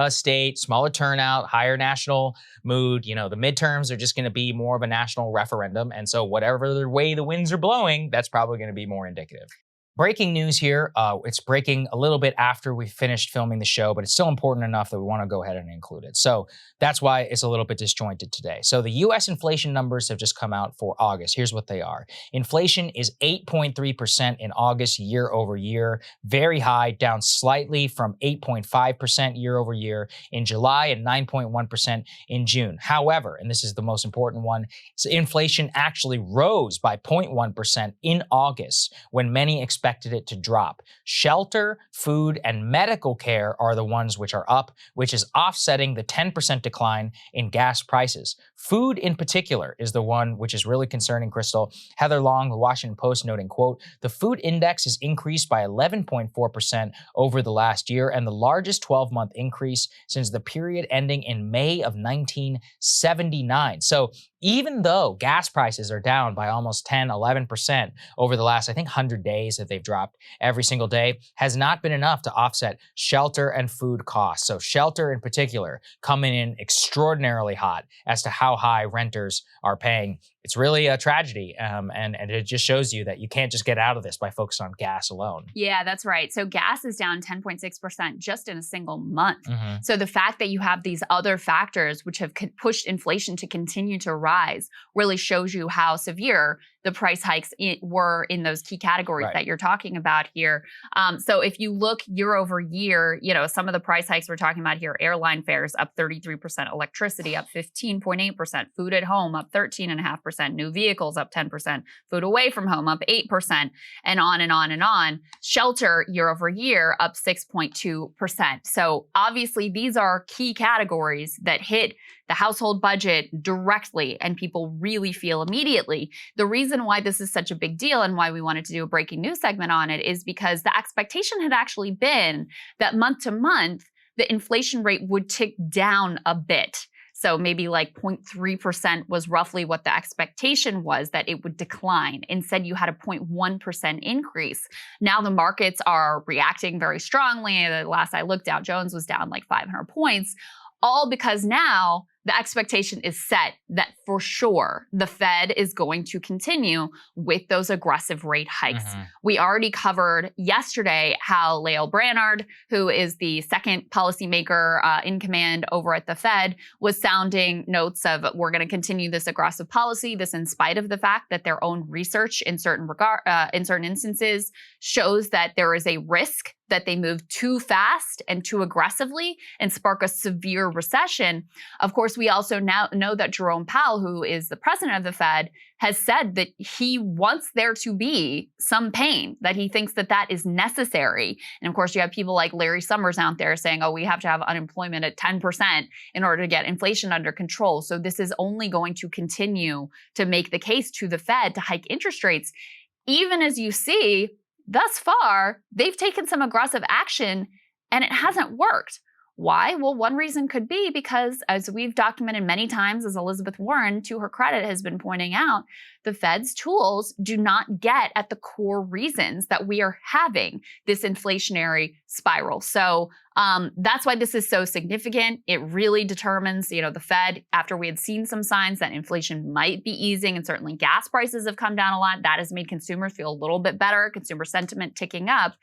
state, smaller turnout, higher national mood. You know, the midterms are just going to be more of a national referendum. And so whatever way the winds are blowing, that's probably going to be more indicative. Breaking news here. It's breaking a little bit after we finished filming the show, but it's still important enough that we want to go ahead and include it. So that's why it's a little bit disjointed today. So the U.S. inflation numbers have just come out for August. Here's what they are. Inflation is 8.3% in August year over year. Very high, down slightly from 8.5% year over year in July and 9.1% in June. However, and this is the most important one, so inflation actually rose by 0.1% in August when many expected it to drop. Shelter, food, and medical care are the ones which are up, which is offsetting the 10% decline in gas prices. Food in particular is the one which is really concerning, Krystal. Heather Long, the Washington Post, noting, quote, the food index has increased by 11.4% over the last year and the largest 12-month increase since the period ending in May of 1979. So even though gas prices are down by almost 10, 11% over the last, I think, 100 days that they've dropped every single day, has not been enough to offset shelter and food costs. So shelter in particular coming in extraordinarily hot as to how high renters are paying. It's really a tragedy, and it just shows you that you can't just get out of this by focusing on gas alone. Yeah, that's right. So gas is down 10.6% just in a single month. So the fact that you have these other factors which have pushed inflation to continue to rise really shows you how severe the price hikes were in those key categories that you're talking about here. So if you look year over year, you know, some of the price hikes we're talking about here, airline fares up 33%, electricity up 15.8%, food at home up 13.5%, new vehicles up 10%, food away from home up 8%, and on and on and on. Shelter year over year up 6.2%. So obviously these are key categories that hit the household budget directly and people really feel immediately. The reason why this is such a big deal and why we wanted to do a breaking news segment on it is because the expectation had actually been that month to month, the inflation rate would tick down a bit. So maybe like 0.3% was roughly what the expectation was, that it would decline. Instead, you had a 0.1% increase. Now the markets are reacting very strongly. The last I looked, Dow Jones was down like 500 points, all because now the expectation is set that for sure the Fed is going to continue with those aggressive rate hikes. We already covered yesterday how Lael Brainard, who is the second policymaker in command over at the Fed, was sounding notes of we're going to continue this aggressive policy, this in spite of the fact that their own research in certain instances shows that there is a risk that they move too fast and too aggressively and spark a severe recession. Of course, we also now know that Jerome Powell, who is the president of the Fed, has said that he wants there to be some pain, that he thinks that that is necessary. And of course, you have people like Larry Summers out there saying, oh, we have to have unemployment at 10% in order to get inflation under control. So this is only going to continue to make the case to the Fed to hike interest rates. Even as you see, thus far, they've taken some aggressive action and it hasn't worked. Why? Well, one reason could be because, as we've documented many times, as Elizabeth Warren, to her credit, has been pointing out, the Fed's tools do not get at the core reasons that we are having this inflationary spiral. So that's why this is so significant. It really determines, you know, the Fed, after we had seen some signs that inflation might be easing, and certainly gas prices have come down a lot, that has made consumers feel a little bit better, consumer sentiment ticking up.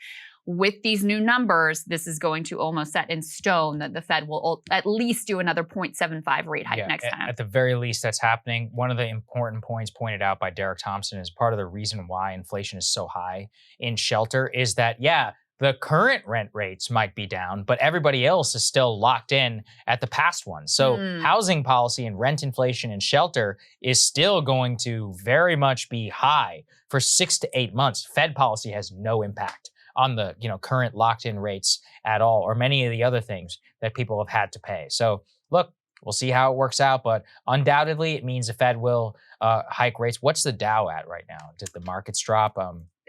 With these new numbers, this is going to almost set in stone that the Fed will at least do another 0.75 rate hike next time. At the very least, that's happening. One of the important points pointed out by Derek Thompson is part of the reason why inflation is so high in shelter is that, yeah, the current rent rates might be down, but everybody else is still locked in at the past one. So housing policy and rent inflation and shelter is still going to very much be high for 6 to 8 months. Fed policy has no impact on the current locked-in rates at all, or many of the other things that people have had to pay. So look, we'll see how it works out, but undoubtedly it means the Fed will hike rates. What's the Dow at right now? Did the markets drop?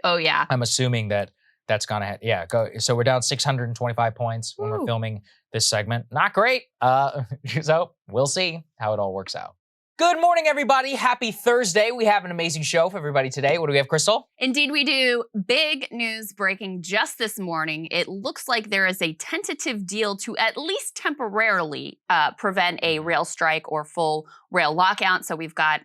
Oh yeah. I'm assuming that's gonna go. So we're down 625 points when we're filming this segment. Not great. So we'll see how it all works out. Good morning, everybody. Happy Thursday. We have an amazing show for everybody today. What do we have, Krystal? Indeed, we do. Big news breaking just this morning. It looks like there is a tentative deal to at least temporarily prevent a rail strike or full rail lockout. So we've got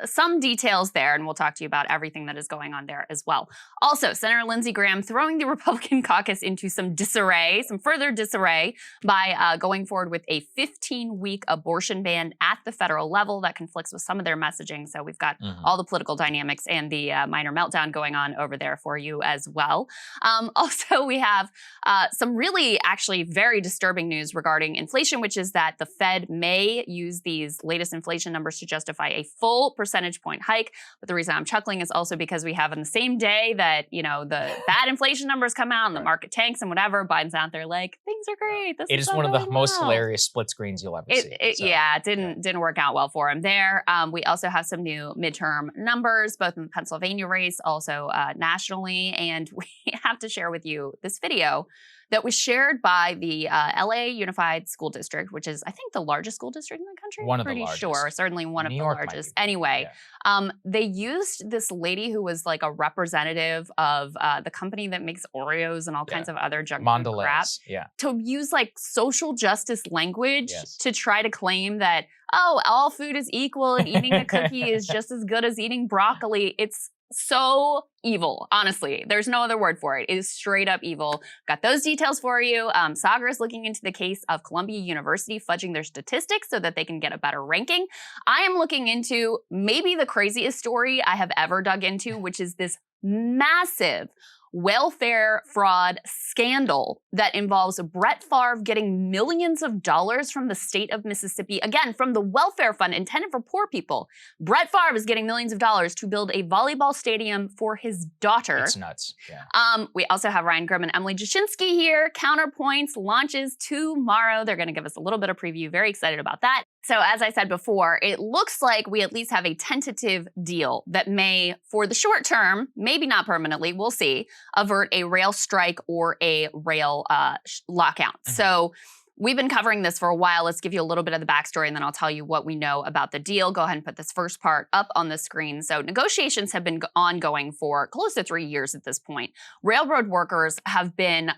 some details there, and we'll talk to you about everything that is going on there as well. Also, Senator Lindsey Graham throwing the Republican caucus into some disarray, some further disarray, by going forward with a 15-week abortion ban at the federal level that conflicts with some of their messaging. So we've got all the political dynamics and the minor meltdown going on over there for you as well. Also, we have some really actually very disturbing news regarding inflation, which is that the Fed may use these latest inflation numbers to justify a full percentage point hike. But the reason I'm chuckling is also because we have on the same day that, the bad inflation numbers come out and the market tanks and whatever, Biden's out there like, things are great. It is one of the most hilarious split screens you'll ever see. Yeah, it didn't work out well for him there. We also have some new midterm numbers, both in the Pennsylvania race, also nationally. And we have to share with you this video that was shared by the LA Unified School District, which is, I think, the largest school district in the country. One of the largest. largest. Sure, certainly one of the largest. Anyway, they used this lady who was like a representative of the company that makes Oreos and all kinds of other junk food crap to use like social justice language to try to claim that, oh, all food is equal and eating a cookie is just as good as eating broccoli. It's so evil, honestly. There's no other word for it. It is straight up evil. Got those details for you. Saagar is looking into the case of Columbia University fudging their statistics so that they can get a better ranking. I am looking into maybe the craziest story I have ever dug into, which is this massive welfare fraud scandal that involves Brett Favre getting millions of dollars from the state of Mississippi, again, from the welfare fund intended for poor people. Brett Favre is getting millions of dollars to build a volleyball stadium for his daughter. It's nuts. Yeah. We also have Ryan Grimm and Emily Jashinsky here. Counterpoints launches tomorrow. They're going to give us a little bit of preview. Very excited about that. So as I said before, it looks like we at least have a tentative deal that may, for the short term, maybe not permanently, we'll see, avert a rail strike or a rail lockout. So we've been covering this for a while. Let's give you a little bit of the backstory, and then I'll tell you what we know about the deal. Go ahead and put this first part up on the screen. So negotiations have been ongoing for close to 3 years at this point. Railroad workers have been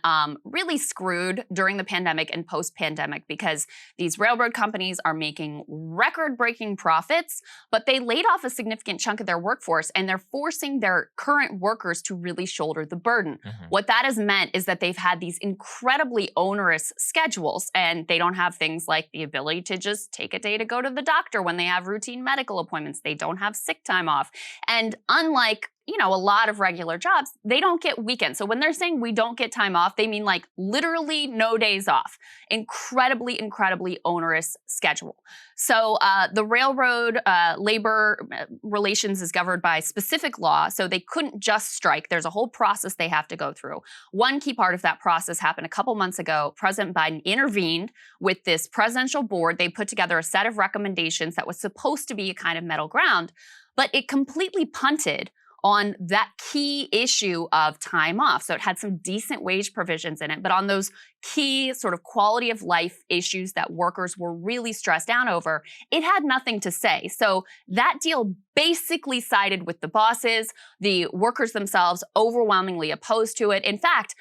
really screwed during the pandemic and post-pandemic because these railroad companies are making record-breaking profits, but they laid off a significant chunk of their workforce, and they're forcing their current workers to really shoulder the burden. What that has meant is that they've had these incredibly onerous schedules, and they don't have things like the ability to just take a day to go to the doctor when they have routine medical appointments. They don't have sick time off. And unlike a lot of regular jobs, they don't get weekends. So when they're saying we don't get time off, they mean like literally no days off. Incredibly, incredibly onerous schedule. So the railroad labor relations is governed by specific law, so they couldn't just strike. There's a whole process they have to go through. One key part of that process happened a couple months ago. President Biden intervened with this presidential board. They put together a set of recommendations that was supposed to be a kind of middle ground, but it completely punted on that key issue of time off. So it had some decent wage provisions in it, but on those key sort of quality of life issues that workers were really stressed out over, it had nothing to say. So that deal basically sided with the bosses. The workers themselves overwhelmingly opposed to it. In fact,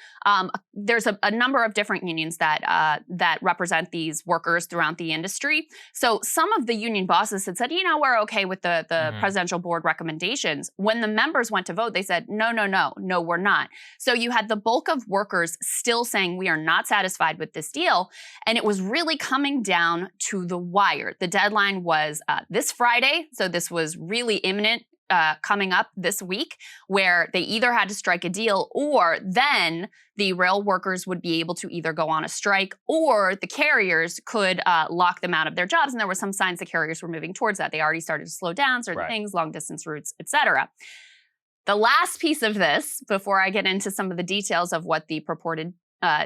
there's a number of different unions that represent these workers throughout the industry. So some of the union bosses had said, we're okay with the presidential board recommendations. When the members went to vote, they said, no, we're not. So you had the bulk of workers still saying we are not satisfied with this deal. And it was really coming down to the wire. The deadline was this Friday. So this was really imminent. Coming up this week, where they either had to strike a deal, or then the rail workers would be able to either go on a strike, or the carriers could lock them out of their jobs. And there were some signs the carriers were moving towards that. They already started to slow down certain things, long distance routes, et cetera. The last piece of this, before I get into some of the details of what the purported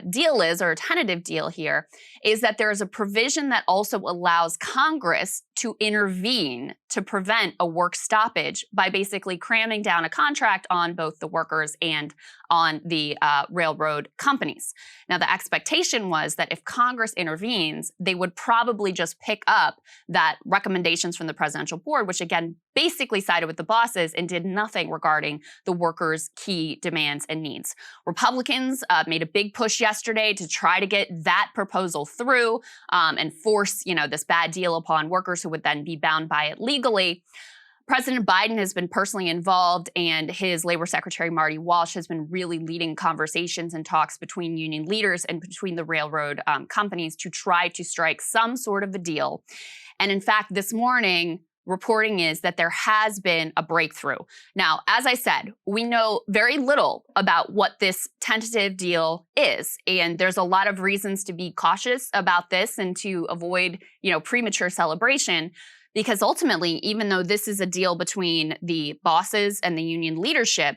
deal is, or a tentative deal here, is that there is a provision that also allows Congress to intervene to prevent a work stoppage by basically cramming down a contract on both the workers and on the railroad companies. Now, the expectation was that if Congress intervenes, they would probably just pick up that recommendations from the presidential board, which again basically sided with the bosses and did nothing regarding the workers' key demands and needs. Republicans made a big push yesterday to try to get that proposal through and force, this bad deal upon workers who would then be bound by it legally. President Biden has been personally involved, and his Labor Secretary, Marty Walsh, has been really leading conversations and talks between union leaders and between the railroad companies to try to strike some sort of a deal. And in fact, this morning, reporting is that there has been a breakthrough. Now, as I said, we know very little about what this tentative deal is, and there's a lot of reasons to be cautious about this and to avoid, premature celebration. Because ultimately, even though this is a deal between the bosses and the union leadership,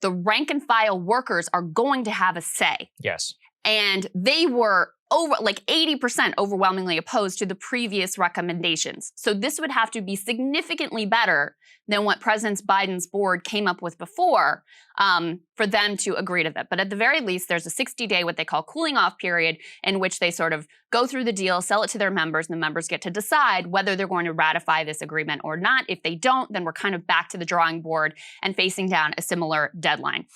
the rank and file workers are going to have a say. Yes. And they were over 80% overwhelmingly opposed to the previous recommendations. So this would have to be significantly better than what President Biden's board came up with before for them to agree to that. But at the very least, there's a 60-day, what they call cooling off period, in which they sort of go through the deal, sell it to their members, and the members get to decide whether they're going to ratify this agreement or not. If they don't, then we're kind of back to the drawing board and facing down a similar deadline.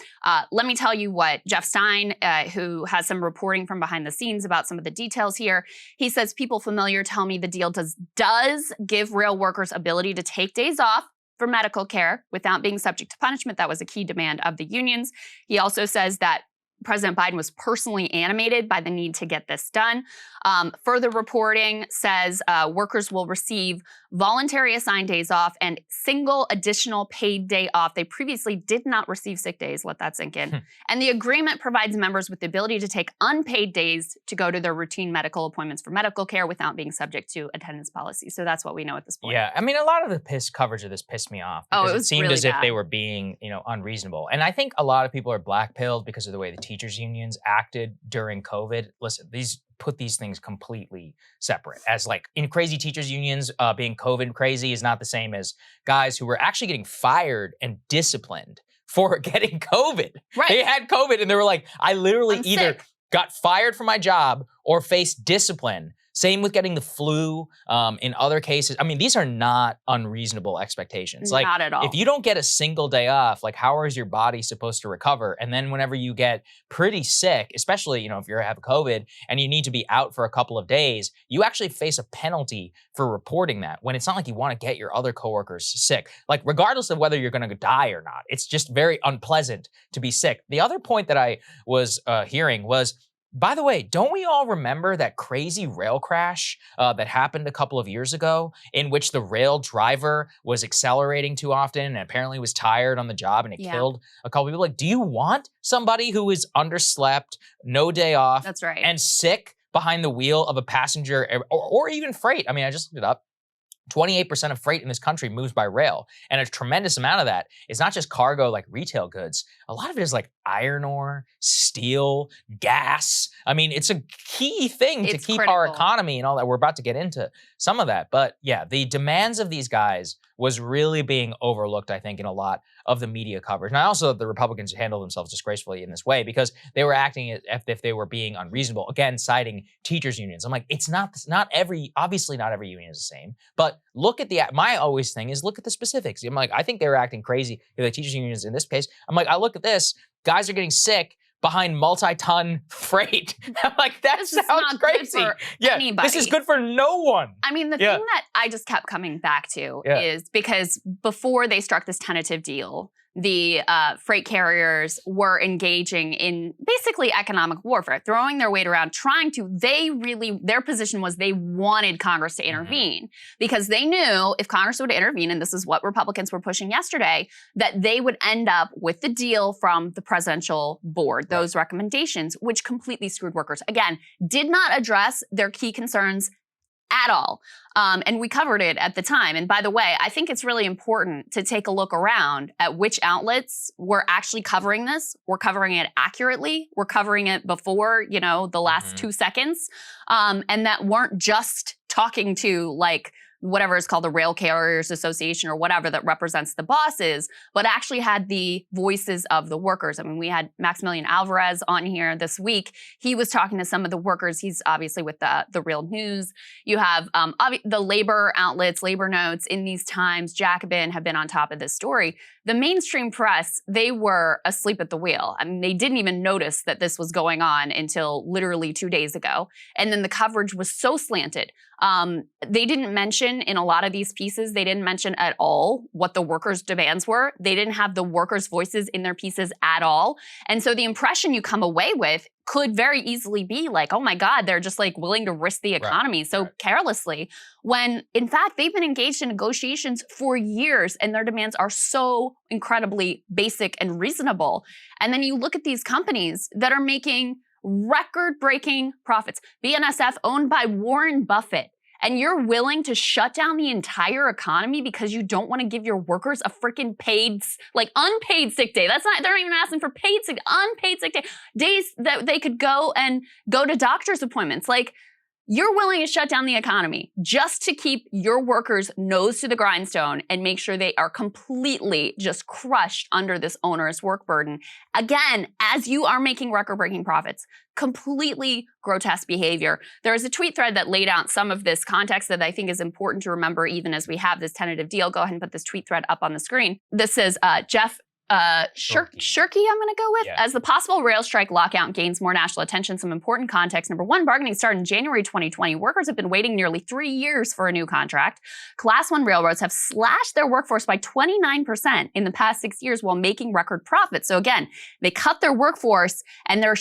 Let me tell you what Jeff Stein, who has some reporting from behind the scenes about some of the details here, he says, people familiar tell me the deal does give rail workers ability to take days off for medical care without being subject to punishment. That was a key demand of the unions. He also says that President Biden was personally animated by the need to get this done. Further reporting says workers will receive voluntary assigned days off and single additional paid day off. They previously did not receive sick days. Let that sink in. And the agreement provides members with the ability to take unpaid days to go to their routine medical appointments for medical care without being subject to attendance policy. So that's what we know at this point. Yeah, I mean, a lot of the coverage of this pissed me off. Oh, Because it was it seemed really as if bad. they were being, unreasonable. And I think a lot of people are black-pilled because of the way the teachers unions acted during COVID. Listen, put these things completely separate. As in crazy teachers unions, being COVID crazy is not the same as guys who were actually getting fired and disciplined for getting COVID. Right. They had COVID and they were like, I literally I'm either sick. got fired from my job or faced discipline. Same with getting the flu. In other cases, I mean, these are not unreasonable expectations. Not at all. If you don't get a single day off, how is your body supposed to recover? And then whenever you get pretty sick, especially, if you have COVID and you need to be out for a couple of days, you actually face a penalty for reporting that, when it's not like you want to get your other coworkers sick. Regardless of whether you're going to die or not, it's just very unpleasant to be sick. The other point that I was hearing was, by the way, don't we all remember that crazy rail crash that happened a couple of years ago, in which the rail driver was accelerating too often and apparently was tired on the job, and it killed a couple people? Do you want somebody who is underslept, no day off, That's right. and sick behind the wheel of a passenger or even freight? I mean, I just looked it up. 28% of freight in this country moves by rail. And a tremendous amount of that is not just cargo like retail goods. A lot of it is iron ore, steel, gas. I mean, it's a key thing to keep our economy and all that. We're about to get into some of that. But yeah, the demands of these guys was really being overlooked, I think, in a lot of the media coverage. And I also thought the Republicans handled themselves disgracefully in this way, because they were acting as if they were being unreasonable. Again, citing teachers unions. I'm like, it's obviously not every union is the same, but look at my always thing is look at the specifics. I'm like, I think they were acting crazy. The teachers unions in this case, I'm like, I look at this, guys are getting sick behind multi-ton freight. I'm like, that sounds crazy. Yeah, anybody. This is good for no one. I mean, the thing that I just kept coming back to is because before they struck this tentative deal, the freight carriers were engaging in basically economic warfare, throwing their weight around, their position was they wanted Congress to intervene, because they knew if Congress would intervene, and this is what Republicans were pushing yesterday, that they would end up with the deal from the presidential board, those recommendations, which completely screwed workers. Again, did not address their key concerns at all. And we covered it at the time. And by the way, I think it's really important to take a look around at which outlets were actually covering this. We're covering it accurately. We're covering it before, the last 2 seconds. And that weren't just talking to like whatever is called the Rail Carriers Association or whatever that represents the bosses, but actually had the voices of the workers. I mean, we had Maximilian Alvarez on here this week. He was talking to some of the workers. He's obviously with the Real News. You have the labor outlets, labor notes in these times, Jacobin have been on top of this story. The mainstream press, they were asleep at the wheel. I mean, they didn't even notice that this was going on until literally 2 days ago. And then the coverage was so slanted. They didn't mention in a lot of these pieces, they didn't mention at all what the workers' demands were. They didn't have the workers' voices in their pieces at all. And so the impression you come away with could very easily be like, oh my God, they're just like willing to risk the economy so carelessly, when in fact, they've been engaged in negotiations for years and their demands are so incredibly basic and reasonable. And then you look at these companies that are making record-breaking profits. BNSF owned by Warren Buffett. And you're willing to shut down the entire economy because you don't want to give your workers a freaking unpaid sick day. They're not even asking for paid sick, unpaid sick day. Days that they could go to doctor's appointments. Like, you're willing to shut down the economy just to keep your workers' nose to the grindstone and make sure they are completely just crushed under this onerous work burden. Again, as you are making record-breaking profits, completely grotesque behavior. There is a tweet thread that laid out some of this context that I think is important to remember even as we have this tentative deal. Go ahead and put this tweet thread up on the screen. This is Jeff Shirky, I'm going to go with. As the possible rail strike lockout gains more national attention, some important context. Number one, bargaining started in January 2020. Workers have been waiting nearly 3 years for a new contract. Class 1 railroads have slashed their workforce by 29% in the past 6 years while making record profits. So again, they cut their workforce and they're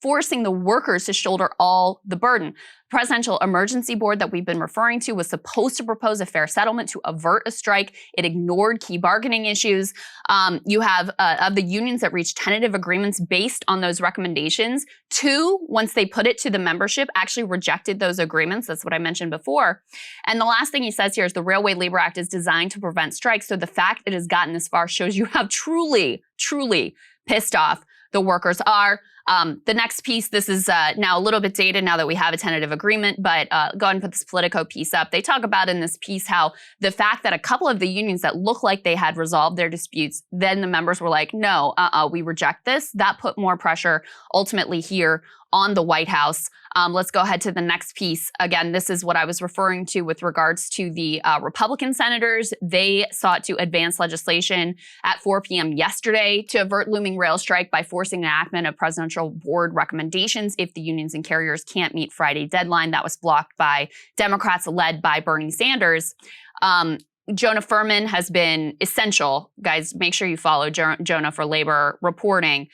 forcing the workers to shoulder all the burden. The Presidential Emergency Board that we've been referring to was supposed to propose a fair settlement to avert a strike. It ignored key bargaining issues. You have of the unions that reached tentative agreements based on those recommendations. 2, once they put it to the membership, actually rejected those agreements. That's what I mentioned before. And the last thing he says here is the Railway Labor Act is designed to prevent strikes. So the fact it has gotten this far shows you how truly, truly pissed off the workers are. The next piece, this is now a little bit dated now that we have a tentative agreement, but go ahead and put this Politico piece up. They talk about in this piece how the fact that a couple of the unions that look like they had resolved their disputes, then the members were like, no, we reject this. That put more pressure ultimately here on the White House. Let's go ahead to the next piece. Again, this is what I was referring to with regards to the Republican senators. They sought to advance legislation at 4 p.m. yesterday to avert looming rail strike by forcing enactment of presidential board recommendations if the unions and carriers can't meet Friday deadline. That was blocked by Democrats led by Bernie Sanders. Jonah Furman has been essential. Guys, make sure you follow Jonah for labor reporting.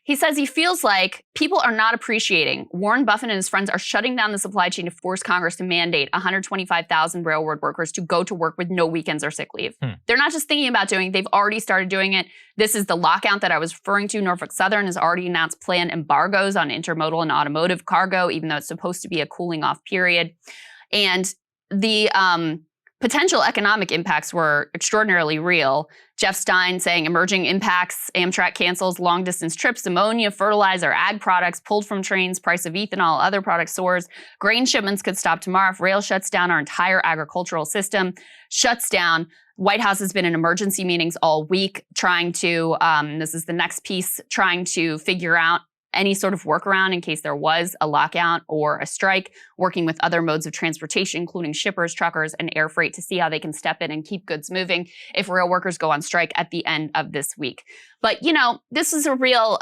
He says he feels like people are not appreciating. Warren Buffett and his friends are shutting down the supply chain to force Congress to mandate 125,000 railroad workers to go to work with no weekends or sick leave. They're not just thinking about doing it, they've already started doing it. This is the lockout that I was referring to. Norfolk Southern has already announced planned embargoes on intermodal and automotive cargo, even though it's supposed to be a cooling off period. And the potential economic impacts were extraordinarily real. Jeff Stein saying emerging impacts, Amtrak cancels long-distance trips, ammonia, fertilizer, ag products pulled from trains, price of ethanol, other products soars. Grain shipments could stop tomorrow if rail shuts down. Our entire agricultural system shuts down. White House has been in emergency meetings all week trying to, this is the next piece, trying to figure out any sort of workaround in case there was a lockout or a strike, working with other modes of transportation, including shippers, truckers, and air freight to see how they can step in and keep goods moving if rail workers go on strike at the end of this week. But, this is a real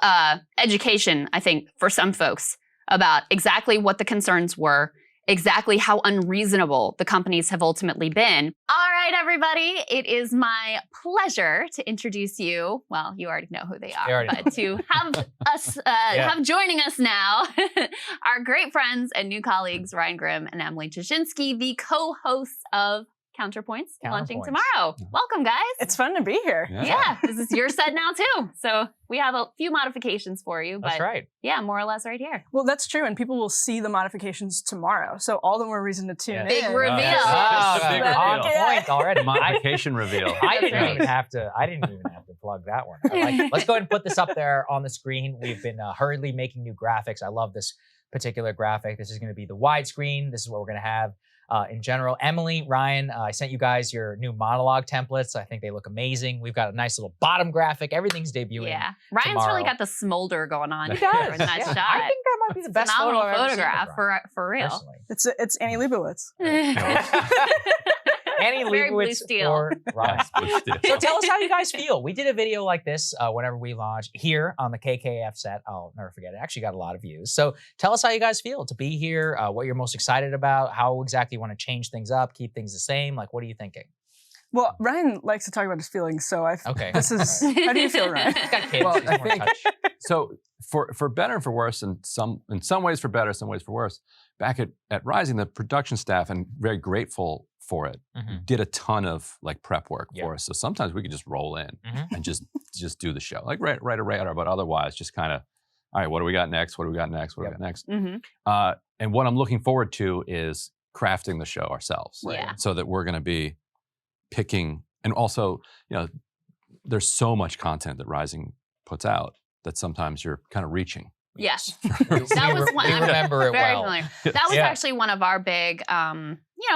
education, I think, for some folks about exactly what the concerns were, exactly how unreasonable the companies have ultimately been. All right, everybody, it is my pleasure to introduce you. Well, you already know who they are, but to have us, have joining us now, our great friends and new colleagues, Ryan Grimm and Emily Jasinski, the co-hosts of Counterpoints launching tomorrow. Welcome, guys. It's fun to be here. Yeah, this is your set now too. So we have a few modifications for you, but That's right. yeah, more or less right here. Well, that's true, and people will see the modifications tomorrow, so all the more reason to tune in. Big reveal. Just a big on reveal. point already. Modification reveal. I didn't right. even have to plug that one. Let's go ahead and put this up there on the screen. We've been hurriedly making new graphics. I love this particular graphic. This is going to be the widescreen. This is what we're going to have in general. Emily, Ryan, I sent you guys your new monologue templates. I think they look amazing. We've got a nice little bottom graphic. Everything's debuting. Yeah, Ryan's tomorrow. really got the smolder going on. He here does. in that Yeah. shot. I think that might be the best phenomenal photo I've ever seen of photograph Ryan, for real. personally. It's Annie Leibovitz. Annie Very blue Leibovitz steel. or Ryan. Blue steel. So tell us how you guys feel. We did a video like this whenever we launched here on the KKF set. I'll never forget it. Actually got a lot of views. So tell us how you guys feel to be here, what you're most excited about, how exactly you want to change things up, keep things the same. Like, what are you thinking? Well, Ryan likes to talk about his feelings, so Okay. this is. How do you feel, Ryan? He's got kids. Well, He's I more think- touch. So for better and for worse, and in some ways for better, some ways for worse, back at Rising, the production staff, and very grateful for it, Mhm. did a ton of like prep work Yeah. for us. So sometimes we could just roll in Mhm. and just do the show, like write a radar, but otherwise just kind of, all right, what do we got next? What do we got next? What do we got next? Mhm. And what I'm looking forward to is crafting the show ourselves, Yeah. so that we're going to be picking, and also, there's so much content that Rising puts out that sometimes you're kind of reaching. Yes. We That was one. we remember it Very well. familiar. That was Yeah. actually one of our big,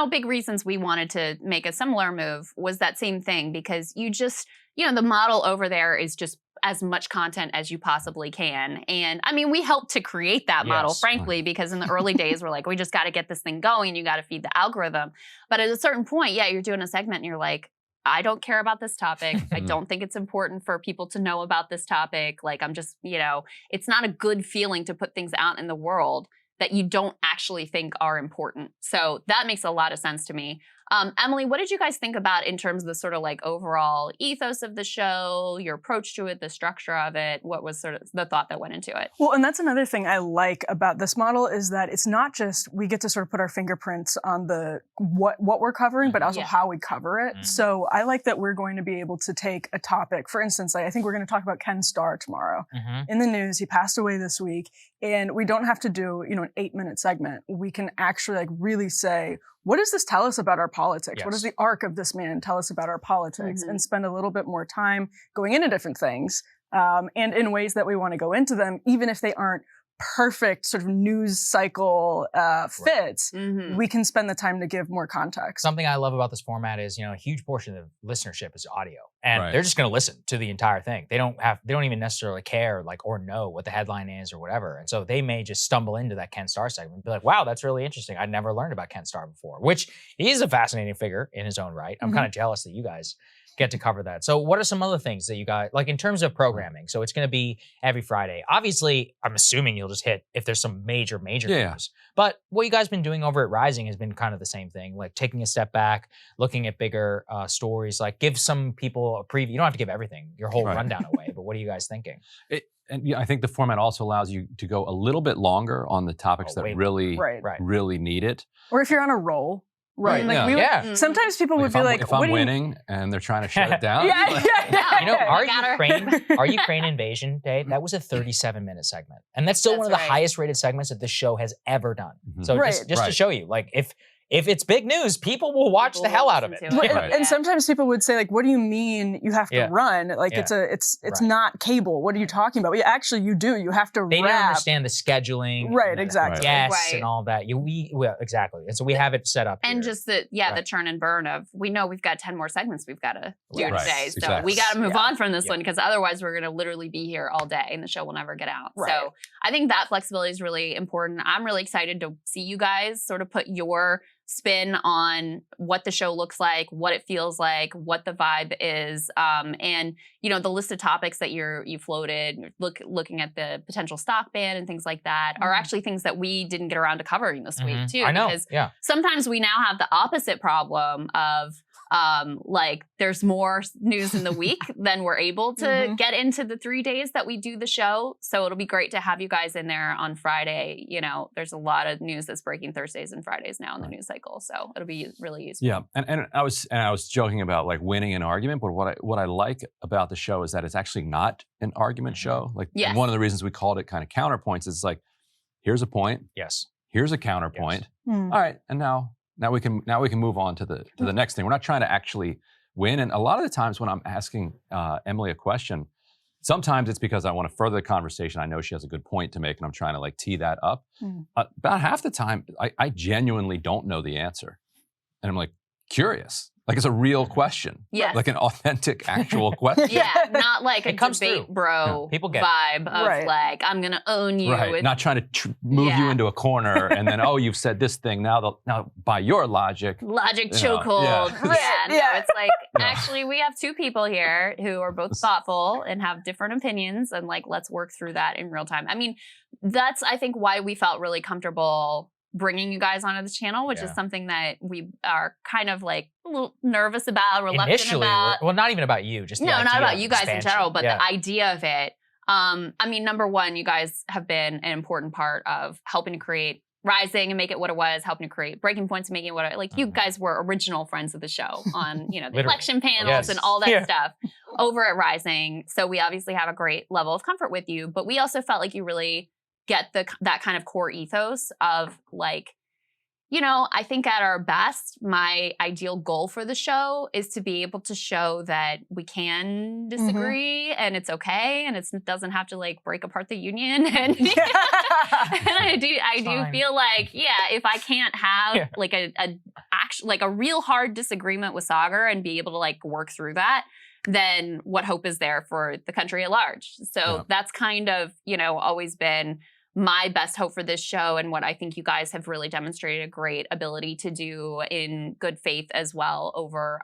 big reasons we wanted to make a similar move was that same thing, because you just, the model over there is just as much content as you possibly can. And I mean, we helped to create that model, Yes. frankly, because in the early days, we're like, we just got to get this thing going. You got to feed the algorithm. But at a certain point, yeah, you're doing a segment and you're like, I don't care about this topic. I don't think it's important for people to know about this topic. Like, I'm just, it's not a good feeling to put things out in the world that you don't actually think are important. So that makes a lot of sense to me. Emily, what did you guys think about in terms of the sort of like overall ethos of the show, your approach to it, the structure of it? What was sort of the thought that went into it? Well, and that's another thing I like about this model is that it's not just we get to sort of put our fingerprints on the what we're covering, but also Yeah. how we cover it. Mhm. So I like that we're going to be able to take a topic. For instance, I think we're going to talk about Ken Starr tomorrow. Mhm. In the news, he passed away this week, and we don't have to do, an 8-minute segment. We can actually like really say, what does this tell us about our politics? What does Yes. the arc of this man tell us about our politics? Mhm. And spend a little bit more time going into different things and in ways that we want to go into them, even if they aren't perfect sort of news cycle fits. Mm-hmm. We can spend the time to give more context. Something I love about this format is, a huge portion of the listenership is audio, and Right. they're just going to listen to the entire thing. They don't even necessarily care or know what the headline is or whatever. And so they may just stumble into that Ken Starr segment and be like, wow, that's really interesting. I'd never learned about Ken Starr before, which he is a fascinating figure in his own right. I'm Mhm. kind of jealous that you guys get to cover that. So what are some other things that you got, like in terms of programming? So it's going to be every Friday. Obviously, I'm assuming you'll just hit if there's some major Yeah. news. But what you guys been doing over at Rising has been kind of the same thing, like taking a step back, looking at bigger stories, like give some people a preview. You don't have to give everything, your whole Right. rundown away, but what are you guys thinking? I think the format also allows you to go a little bit longer on the topics Oh, that way really, Right. Right. really need it. Or if you're on a roll. Right, Like yeah. we would- Yeah. Sometimes people would if be I'm, like, if what I'm do you- winning and they're trying to shut it down, Yeah, like, yeah. You know, our Got her. Ukraine invasion day, that was a 37-minute segment. And that's still one of That's the right. highest rated segments that this show has ever done. Mhm. So Right. just to Right. show you, like if it's big news, people will watch People the hell will out of it. listen to Right, it. Right. And sometimes people would say, like, what do you mean you have to Yeah. run? Like, Yeah. it's Right. not cable. What are you talking about? Well, actually, you do. You have to They didn't wrap. understand the scheduling. Right, and the exactly. Guests Right. and all that. Well, exactly. And so we have it set up And here. just the Right. churn and burn of, we know we've got 10 more segments we've got to do Right. today. So Exactly. we got to move Yeah. on from this Yeah. one, because otherwise we're going to literally be here all day and the show will never get out. Right. So I think that flexibility is really important. I'm really excited to see you guys sort of put your spin on what the show looks like, what it feels like, what the vibe is, and the list of topics that you floated, looking at the potential stock ban and things like that are Mhm. actually things that we didn't get around to covering this week Mhm. too. I know. Because Yeah. sometimes we now have the opposite problem of like there's more news in the week than we're able to get into the 3 days that we do the show. So it'll be great to have you guys in there on Friday. You know, there's a lot of news that's breaking Thursdays and Fridays now in the news cycle. So it'll be really useful. Yeah, and I was joking about like winning an argument, but what I like about the show is that it's actually not an argument show. Like one of the reasons we called it kind of Counterpoints is like, here's a point. Yes. Here's a counterpoint. Yes. All right, and now we can move on to the next thing. We're not trying to actually win. And a lot of the times when I'm asking Emily a question, sometimes it's because I want to further the conversation. I know she has a good point to make, and I'm trying to like tee that up. About half the time, I genuinely don't know the answer, and I'm like curious. Like it's a real question. Yes. Like an authentic, actual question. Yeah, not like a It comes debate through. bro People get vibe of like, I'm going to own you. Right. With, Not trying to move you into a corner and then, oh, you've said this thing. Now by your logic. Logic you know, chokehold. yeah. It's like, actually, we have two people here who are both thoughtful and have different opinions. And like, let's work through that in real time. I mean, that's, I think, why we felt really comfortable bringing you guys onto the channel, which is something that we are kind of like a little nervous about, reluctant Initially, about. well, not even about you, just the idea not about of you guys expansion. in general, but the idea of it. I mean, number one, you guys have been an important part of helping to create Rising and make it what it was, helping to create Breaking Points and making it what it, like you guys were original friends of the show on, you know, the election panels and all that stuff over at Rising. So we obviously have a great level of comfort with you, but we also felt like you really get that kind of core ethos of like, you know, I think at our best, my ideal goal for the show is to be able to show that we can disagree and it's okay and it doesn't have to like break apart the union. And, and I do feel like, if I can't have like a real hard disagreement with Saagar and be able to like work through that, then what hope is there for the country at large? So that's kind of, you know, always been my best hope for this show and what I think you guys have really demonstrated a great ability to do in good faith as well over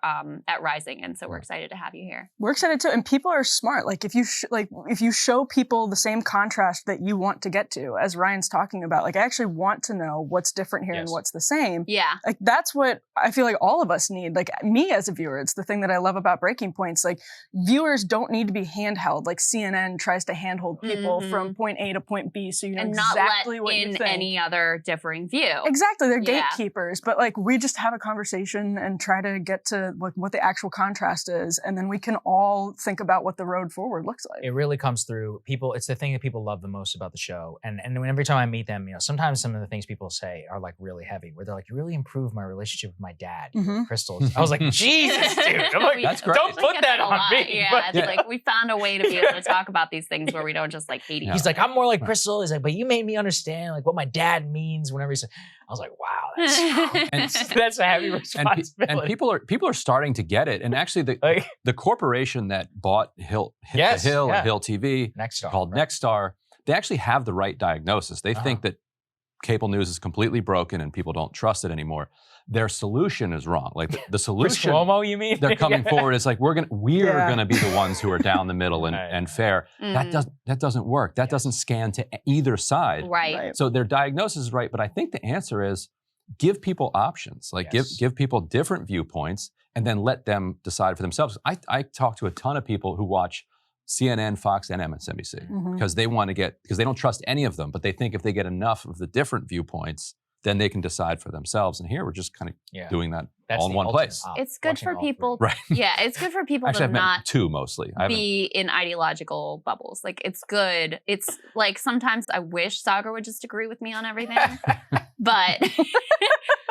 at Rising. And so we're excited to have you here. We're excited too. And people are smart. Like if you show people the same contrast that you want to get to, as Ryan's talking about, like I actually want to know what's different here and what's the same. Yeah. Like that's what I feel like all of us need. Like me as a viewer, it's the thing that I love about Breaking Points. Like viewers don't need to be handheld. Like CNN tries to handhold people from point A to point B. So you know and exactly not let what in you think. Any other differing view. Exactly, they're gatekeepers, but like we just have a conversation and try to get to like what the actual contrast is, and then we can all think about what the road forward looks like. It really comes through. People, it's the thing that people love the most about the show, and every time I meet them, you know, sometimes some of the things people say are like really heavy, where they're like, "You really improved my relationship with my dad, Krystal." I was like, "Jesus, dude!" I'm like, that's great. Don't put that on me. Yeah, it's like we found a way to be able to talk about these things where we don't just like hate each other. He's like, "I'm more like Krystal." He's like, "But you made me understand like what my dad means whenever he said." I was like, "Wow, that's a heavy responsibility." And people are starting to get it. And actually, the corporation that bought the Hill and Hill TV, called Nexstar, they actually have the right diagnosis. They think that cable news is completely broken and people don't trust it anymore. Their solution is wrong. Like the solution, Cuomo, you mean? They're coming forward. It's like we're gonna be the ones who are down the middle and fair. That doesn't work. That doesn't scan to either side. Right. So their diagnosis is right, but I think the answer is give people options. Like give people different viewpoints and then let them decide for themselves. I talk to a ton of people who watch CNN, Fox, and MSNBC because they don't trust any of them, but they think if they get enough of the different viewpoints, then they can decide for themselves. And here we're just kind of doing that all in one place. It's good for people. Right. Yeah, it's good for people Actually, to not two mostly. be in ideological bubbles. Like it's good. It's like sometimes I wish Saagar would just agree with me on everything, but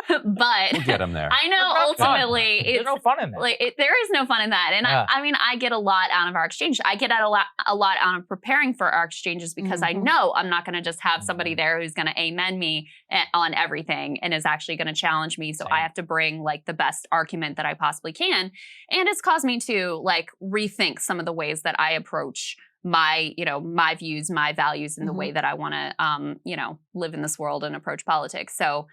we'll get him there. I know ultimately there's no fun in that. Like there is no fun in that. And I mean, I get a lot out of our exchange. I get a lot out of preparing for our exchanges because I know I'm not going to just have somebody there who's going to amen me on everything and is actually going to challenge me. So I have to bring like the best argument that I possibly can. And it's caused me to like rethink some of the ways that I approach my views, my values, and the way that I want to, live in this world and approach politics. So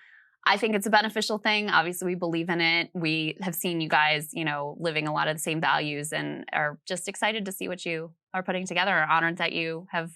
I think it's a beneficial thing. Obviously, we believe in it. We have seen you guys, living a lot of the same values and are just excited to see what you are putting together. Are honored that you have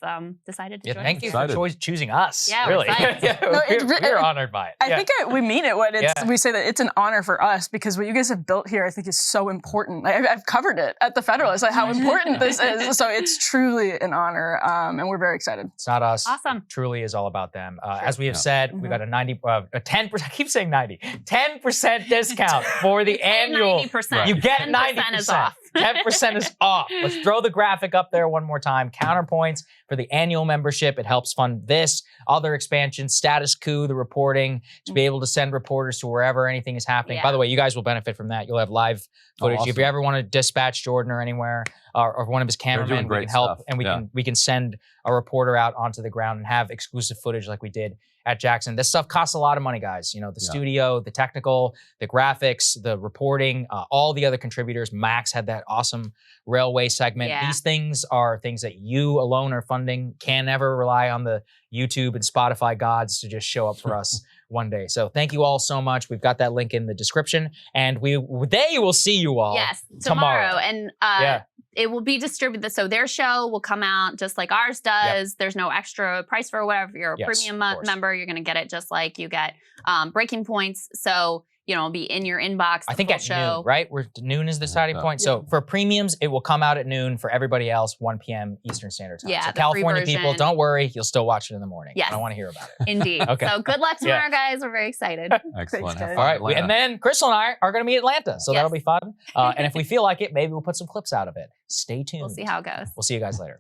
decided to join Thank us. you for choosing us. Yeah, really. we're we're honored by it. I think we mean it when we say that it's an honor for us, because what you guys have built here, I think, is so important. Like, I've covered it at the Federalist, like how important this is. So it's truly an honor, and we're very excited. It's not us. Awesome. It truly is all about them. As we have said, we got a 10%. I keep saying 90. 10% discount for the annual. 90%. You get 10% is 90%. off. 10% is off. Let's throw the graphic up there one more time. Counterpoints for the annual membership. It helps fund this, other expansions, status coup, the reporting, to be able to send reporters to wherever anything is happening. Yeah. By the way, you guys will benefit from that. You'll have live footage. Awesome. If you ever want to dispatch Jordan or anywhere, or one of his cameramen, we can help, and we can send a reporter out onto the ground and have exclusive footage like we did at Jackson. This stuff costs a lot of money, guys. You know, the studio, the technical, the graphics, the reporting, all the other contributors. Max had that awesome railway segment. Yeah. These things are things that you alone are funding. Can never rely on the YouTube and Spotify gods to just show up for us one day. So thank you all so much. We've got that link in the description, and they will see you all tomorrow. And it will be distributed. So their show will come out just like ours does. There's no extra price for whatever. If you're a premium member, you're going to get it just like you get Breaking Points. So, you know, it'll be in your inbox. I think at noon, right? Noon is the starting point. So for premiums, it will come out at noon. For everybody else, 1 p.m. Eastern Standard Time. Yeah, so California people, don't worry. You'll still watch it in the morning. Yes. I don't want to hear about it. Indeed. Okay. So good luck tomorrow, guys. We're very excited. Excellent. Thanks, Have guys. fun, All right. And then Krystal and I are going to meet Atlanta. So that'll be fun. And if we feel like it, maybe we'll put some clips out of it. Stay tuned. We'll see how it goes. We'll see you guys later.